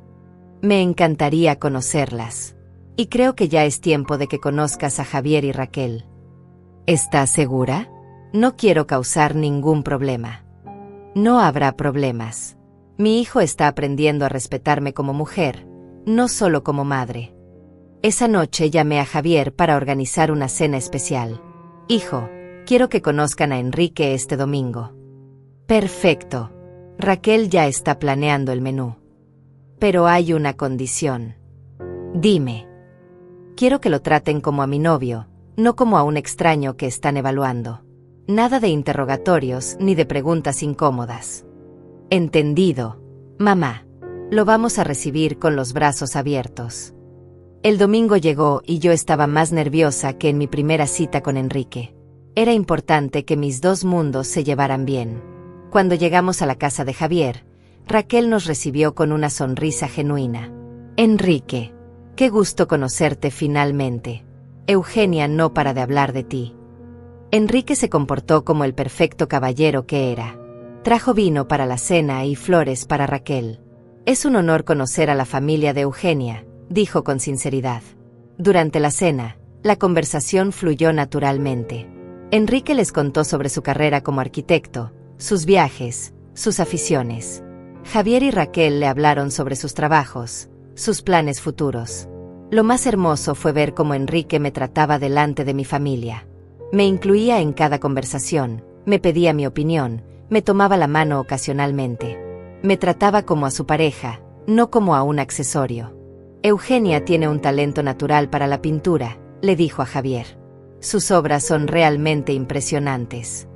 Me encantaría conocerlas. Y creo que ya es tiempo de que conozcas a Javier y Raquel. ¿Estás segura? No quiero causar ningún problema. No habrá problemas. Mi hijo está aprendiendo a respetarme como mujer, no solo como madre. Esa noche llamé a Javier para organizar una cena especial. Hijo, quiero que conozcan a Enrique este domingo. Perfecto. Raquel ya está planeando el menú. Pero hay una condición. Dime. Quiero que lo traten como a mi novio, no como a un extraño que están evaluando. Nada de interrogatorios ni de preguntas incómodas. Entendido, mamá. Lo vamos a recibir con los brazos abiertos. El domingo llegó y yo estaba más nerviosa que en mi primera cita con Enrique. Era importante que mis 2 mundos se llevaran bien. Cuando llegamos a la casa de Javier, Raquel nos recibió con una sonrisa genuina. Enrique, qué gusto conocerte finalmente. Eugenia no para de hablar de ti. Enrique se comportó como el perfecto caballero que era. Trajo vino para la cena y flores para Raquel. Es un honor conocer a la familia de Eugenia, dijo con sinceridad. Durante la cena, la conversación fluyó naturalmente. Enrique les contó sobre su carrera como arquitecto, sus viajes, sus aficiones. Javier y Raquel le hablaron sobre sus trabajos, sus planes futuros. Lo más hermoso fue ver cómo Enrique me trataba delante de mi familia. Me incluía en cada conversación, me pedía mi opinión, me tomaba la mano ocasionalmente. Me trataba como a su pareja, no como a un accesorio. Eugenia tiene un talento natural para la pintura, le dijo a Javier. Sus obras son realmente impresionantes.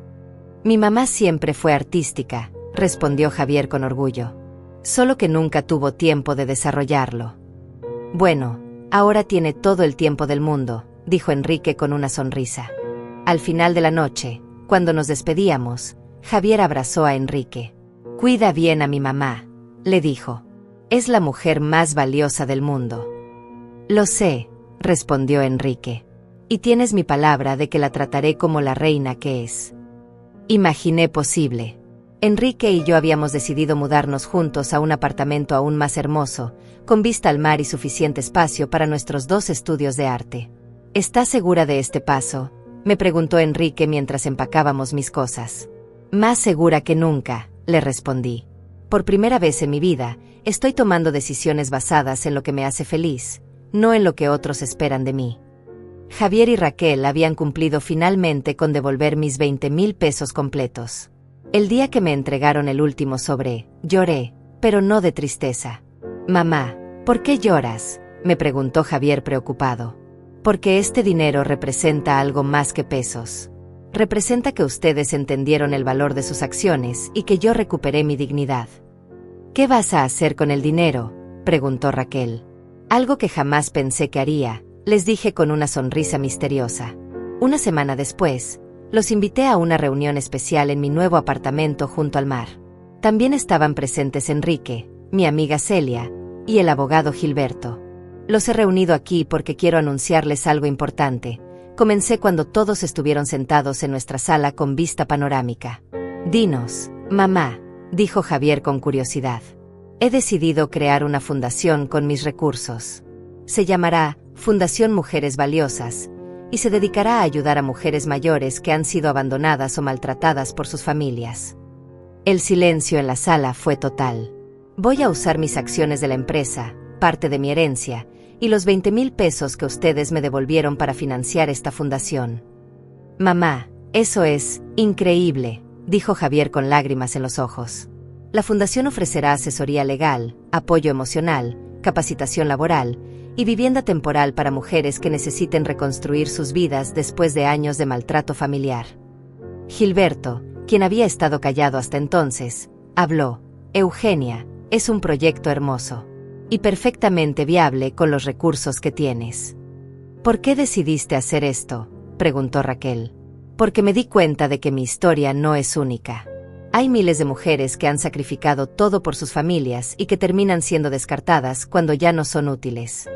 Mi mamá siempre fue artística, respondió Javier con orgullo. Solo que nunca tuvo tiempo de desarrollarlo. Bueno, ahora tiene todo el tiempo del mundo, dijo Enrique con una sonrisa. Al final de la noche, cuando nos despedíamos, Javier abrazó a Enrique. Cuida bien a mi mamá, le dijo. Es la mujer más valiosa del mundo. Lo sé, respondió Enrique. Y tienes mi palabra de que la trataré como la reina que es. Imaginé posible. Enrique y yo habíamos decidido mudarnos juntos a un apartamento aún más hermoso, con vista al mar y suficiente espacio para nuestros 2 estudios de arte. ¿Estás segura de este paso?, me preguntó Enrique mientras empacábamos mis cosas. Más segura que nunca, le respondí. Por primera vez en mi vida, estoy tomando decisiones basadas en lo que me hace feliz, no en lo que otros esperan de mí. Javier y Raquel habían cumplido finalmente con devolver mis 20,000 pesos completos. El día que me entregaron el último sobre, lloré, pero no de tristeza. Mamá, ¿por qué lloras?, me preguntó Javier preocupado. Porque este dinero representa algo más que pesos. Representa que ustedes entendieron el valor de sus acciones y que yo recuperé mi dignidad. ¿Qué vas a hacer con el dinero?, preguntó Raquel. Algo que jamás pensé que haría, les dije con una sonrisa misteriosa. Una semana después, los invité a una reunión especial en mi nuevo apartamento junto al mar. También estaban presentes Enrique, mi amiga Celia, y el abogado Gilberto. Los he reunido aquí porque quiero anunciarles algo importante. Comencé cuando todos estuvieron sentados en nuestra sala con vista panorámica. Dinos, mamá, dijo Javier con curiosidad. He decidido crear una fundación con mis recursos. Se llamará Fundación Mujeres Valiosas, y se dedicará a ayudar a mujeres mayores que han sido abandonadas o maltratadas por sus familias. El silencio en la sala fue total. Voy a usar mis acciones de la empresa, parte de mi herencia, y los 20,000 pesos que ustedes me devolvieron para financiar esta fundación. Mamá, eso es increíble, dijo Javier con lágrimas en los ojos. La fundación ofrecerá asesoría legal, apoyo emocional, capacitación laboral y vivienda temporal para mujeres que necesiten reconstruir sus vidas después de años de maltrato familiar. Gilberto, quien había estado callado hasta entonces, habló. Eugenia, es un proyecto hermoso y perfectamente viable con los recursos que tienes. ¿Por qué decidiste hacer esto?, preguntó Raquel. Porque me di cuenta de que mi historia no es única. Hay miles de mujeres que han sacrificado todo por sus familias y que terminan siendo descartadas cuando ya no son útiles.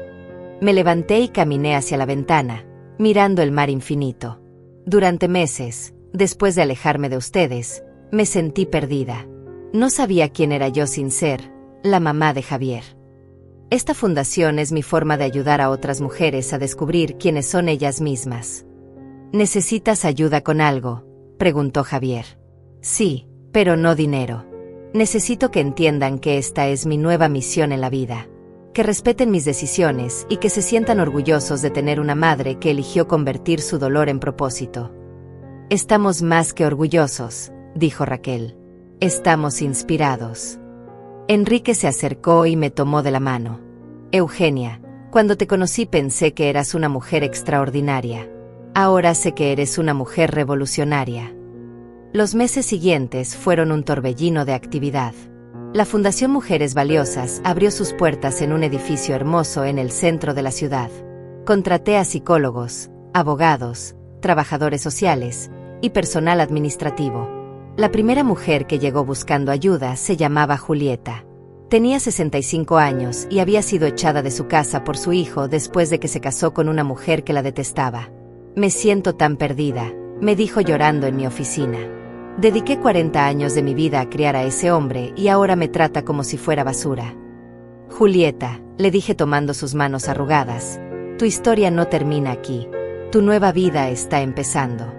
Me levanté y caminé hacia la ventana, mirando el mar infinito. Durante meses, después de alejarme de ustedes, me sentí perdida. No sabía quién era yo sin ser la mamá de Javier. Esta fundación es mi forma de ayudar a otras mujeres a descubrir quiénes son ellas mismas. ¿Necesitas ayuda con algo?, preguntó Javier. Sí, pero no dinero. Necesito que entiendan que esta es mi nueva misión en la vida. Que respeten mis decisiones y que se sientan orgullosos de tener una madre que eligió convertir su dolor en propósito. Estamos más que orgullosos, dijo Raquel. Estamos inspirados. Enrique se acercó y me tomó de la mano. Eugenia, cuando te conocí pensé que eras una mujer extraordinaria. Ahora sé que eres una mujer revolucionaria. Los meses siguientes fueron un torbellino de actividad. La Fundación Mujeres Valiosas abrió sus puertas en un edificio hermoso en el centro de la ciudad. Contraté a psicólogos, abogados, trabajadores sociales y personal administrativo. La primera mujer que llegó buscando ayuda se llamaba Julieta. Tenía 65 años y había sido echada de su casa por su hijo después de que se casó con una mujer que la detestaba. Me siento tan perdida, me dijo llorando en mi oficina. Dediqué 40 años de mi vida a criar a ese hombre y ahora me trata como si fuera basura. Julieta, le dije tomando sus manos arrugadas, tu historia no termina aquí. Tu nueva vida está empezando.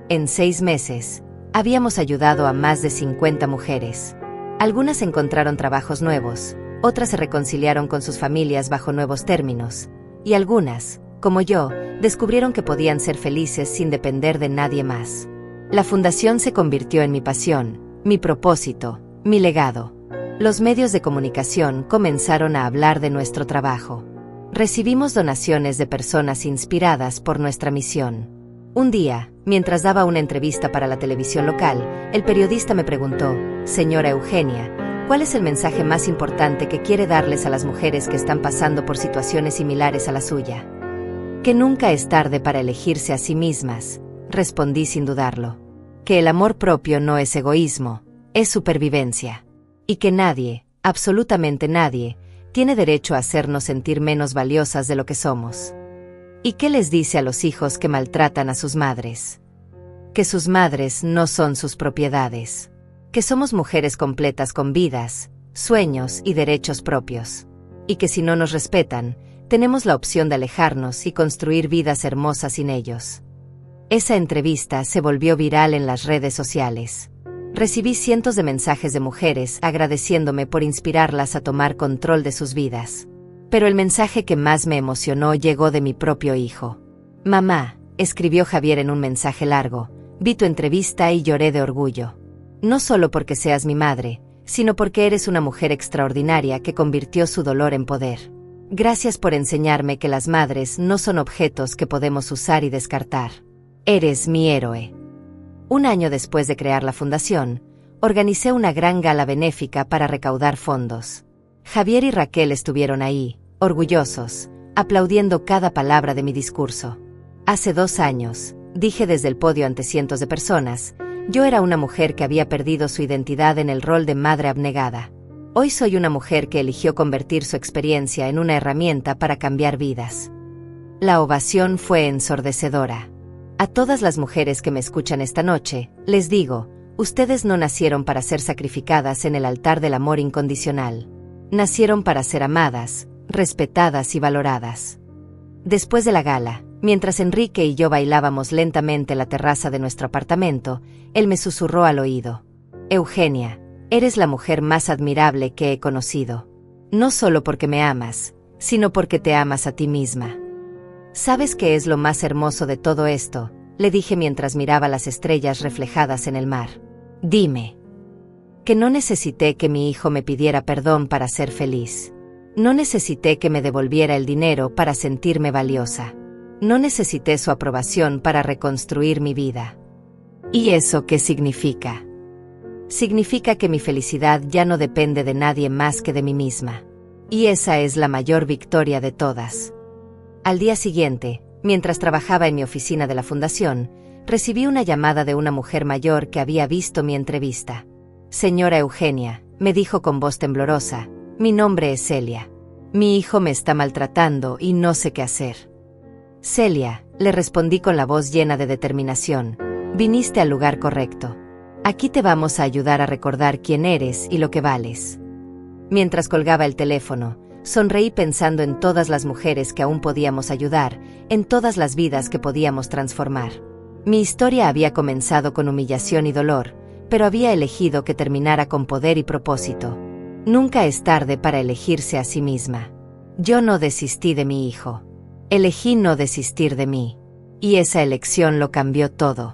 En 6 meses, habíamos ayudado a más de 50 mujeres. Algunas encontraron trabajos nuevos, otras se reconciliaron con sus familias bajo nuevos términos, y algunas, como yo, descubrieron que podían ser felices sin depender de nadie más. La fundación se convirtió en mi pasión, mi propósito, mi legado. Los medios de comunicación comenzaron a hablar de nuestro trabajo. Recibimos donaciones de personas inspiradas por nuestra misión. Un día, mientras daba una entrevista para la televisión local, el periodista me preguntó, señora Eugenia, ¿cuál es el mensaje más importante que quiere darles a las mujeres que están pasando por situaciones similares a la suya? Que nunca es tarde para elegirse a sí mismas, respondí sin dudarlo. Que el amor propio no es egoísmo, es supervivencia. Y que nadie, absolutamente nadie, tiene derecho a hacernos sentir menos valiosas de lo que somos. ¿Y qué les dice a los hijos que maltratan a sus madres? Que sus madres no son sus propiedades. Que somos mujeres completas con vidas, sueños y derechos propios. Y que si no nos respetan, tenemos la opción de alejarnos y construir vidas hermosas sin ellos. Esa entrevista se volvió viral en las redes sociales. Recibí cientos de mensajes de mujeres agradeciéndome por inspirarlas a tomar control de sus vidas. Pero el mensaje que más me emocionó llegó de mi propio hijo. Mamá, escribió Javier en un mensaje largo, vi tu entrevista y lloré de orgullo. No solo porque seas mi madre, sino porque eres una mujer extraordinaria que convirtió su dolor en poder. Gracias por enseñarme que las madres no son objetos que podemos usar y descartar. Eres mi héroe. Un año después de crear la fundación, organicé una gran gala benéfica para recaudar fondos. Javier y Raquel estuvieron ahí, orgullosos, aplaudiendo cada palabra de mi discurso. Hace 2 años, dije desde el podio ante cientos de personas, yo era una mujer que había perdido su identidad en el rol de madre abnegada. Hoy soy una mujer que eligió convertir su experiencia en una herramienta para cambiar vidas. La ovación fue ensordecedora. A todas las mujeres que me escuchan esta noche, les digo, ustedes no nacieron para ser sacrificadas en el altar del amor incondicional. Nacieron para ser amadas, respetadas y valoradas. Después de la gala, mientras Enrique y yo bailábamos lentamente en la terraza de nuestro apartamento, él me susurró al oído. Eugenia, eres la mujer más admirable que he conocido. No solo porque me amas, sino porque te amas a ti misma. ¿Sabes qué es lo más hermoso de todo esto?, le dije mientras miraba las estrellas reflejadas en el mar. Dime. Que no necesité que mi hijo me pidiera perdón para ser feliz. No necesité que me devolviera el dinero para sentirme valiosa. No necesité su aprobación para reconstruir mi vida. ¿Y eso qué significa? Significa que mi felicidad ya no depende de nadie más que de mí misma. Y esa es la mayor victoria de todas. Al día siguiente, mientras trabajaba en mi oficina de la fundación, recibí una llamada de una mujer mayor que había visto mi entrevista. Señora Eugenia, me dijo con voz temblorosa, mi nombre es Celia. Mi hijo me está maltratando y no sé qué hacer. Celia, le respondí con la voz llena de determinación, viniste al lugar correcto. Aquí te vamos a ayudar a recordar quién eres y lo que vales. Mientras colgaba el teléfono, sonreí pensando en todas las mujeres que aún podíamos ayudar, en todas las vidas que podíamos transformar. Mi historia había comenzado con humillación y dolor, pero había elegido que terminara con poder y propósito. Nunca es tarde para elegirse a sí misma. Yo no desistí de mi hijo. Elegí no desistir de mí. Y esa elección lo cambió todo.